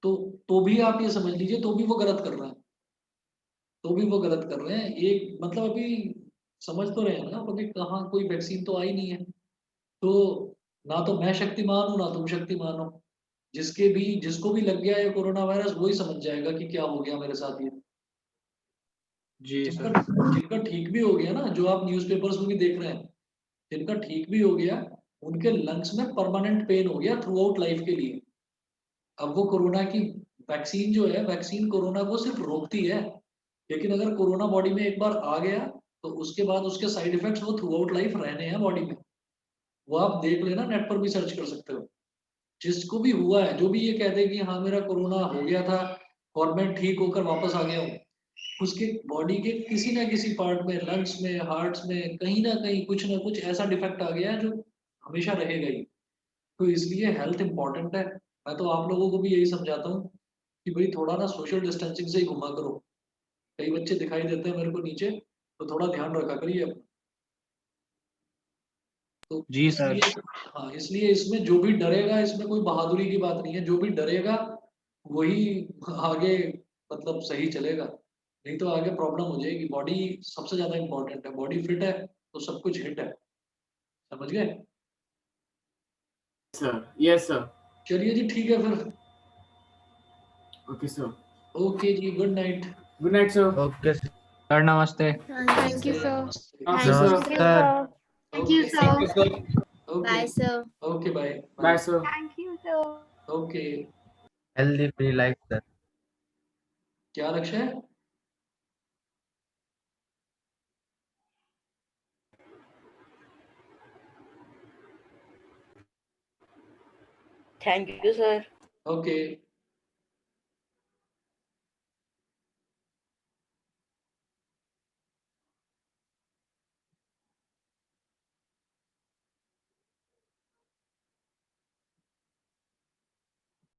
तो भी आप ये समझ लीजिए, तो भी वो गलत कर रहे हैं, तो भी वो गलत कर रहे हैं। एक मतलब अभी समझ तो रहे हैं ना, अभी कहाँ कोई वैक्सीन तो आई नहीं है, तो ना तो मैं शक्तिमान हूँ ना तुम शक्तिमान हो। जिसको भी लग गया है कोरोना वायरस, वही समझ जाएगा कि क्या हो गया मेरे साथ ये। जी जिनका सर। जिनका ठीक भी हो गया ना, जो आप न्यूज़पेपर्स में भी देख रहे हैं, जिनका ठीक भी हो गया, उनके लंग्स में परमानेंट पेन हो गया थ्रू आउट लाइफ के लिए। अब वो कोरोना की वैक्सीन जो है, वैक्सीन कोरोना को सिर्फ रोकती है, लेकिन अगर कोरोना बॉडी में एक बार आ गया, तो उसके बाद उसके साइड इफेक्ट्स वो थ्रू आउट लाइफ रहने हैं बॉडी में। वो आप देख लेना, नेट पर भी सर्च कर सकते हो। जिसको भी हुआ है, जो भी ये कहते हैं कि हाँ मेरा कोरोना हो गया था और मैं ठीक होकर वापस आ गया हूँ, उसके बॉडी के किसी ना किसी पार्ट में, लंग्स में, हार्ट्स में, कहीं ना कहीं कुछ ना कुछ ऐसा डिफेक्ट आ गया है जो हमेशा रहेगा ही। तो इसलिए हेल्थ इंपॉर्टेंट है। मैं तो आप लोगों को भी यही समझाता हूँ कि भाई थोड़ा ना सोशल डिस्टेंसिंग से ही घुमा करो। कई बच्चे दिखाई देते हैं मेरे को नीचे, तो थोड़ा ध्यान रखा करिए अपना। तो जी सर। इसलिए हाँ, इसलिए इसमें जो भी डरेगा, इसमें कोई बहादुरी की बात नहीं है, जो भी डरेगा वही आगे मतलब सही चलेगा, नहीं तो आगे प्रॉब्लम हो जाएगी। बॉडी सबसे ज्यादा इंपॉर्टेंट है, बॉडी फिट है तो सब कुछ हिट है, समझ गए? Sir yes sir. चलिए जी, ठीक है फिर। Okay sir. ओके जी, good night. Good night sir. Okay sir. Sir नमस्ते। Thank you sir. नमस्ते। नमस्ते Thank sir. you, sir. Thank you, okay sir. Okay Bye, sir. Okay, bye bye sir. Thank you, sir. Okay. Healthy free life sir. क्या लक्ष्य है? Thank you, sir. Okay.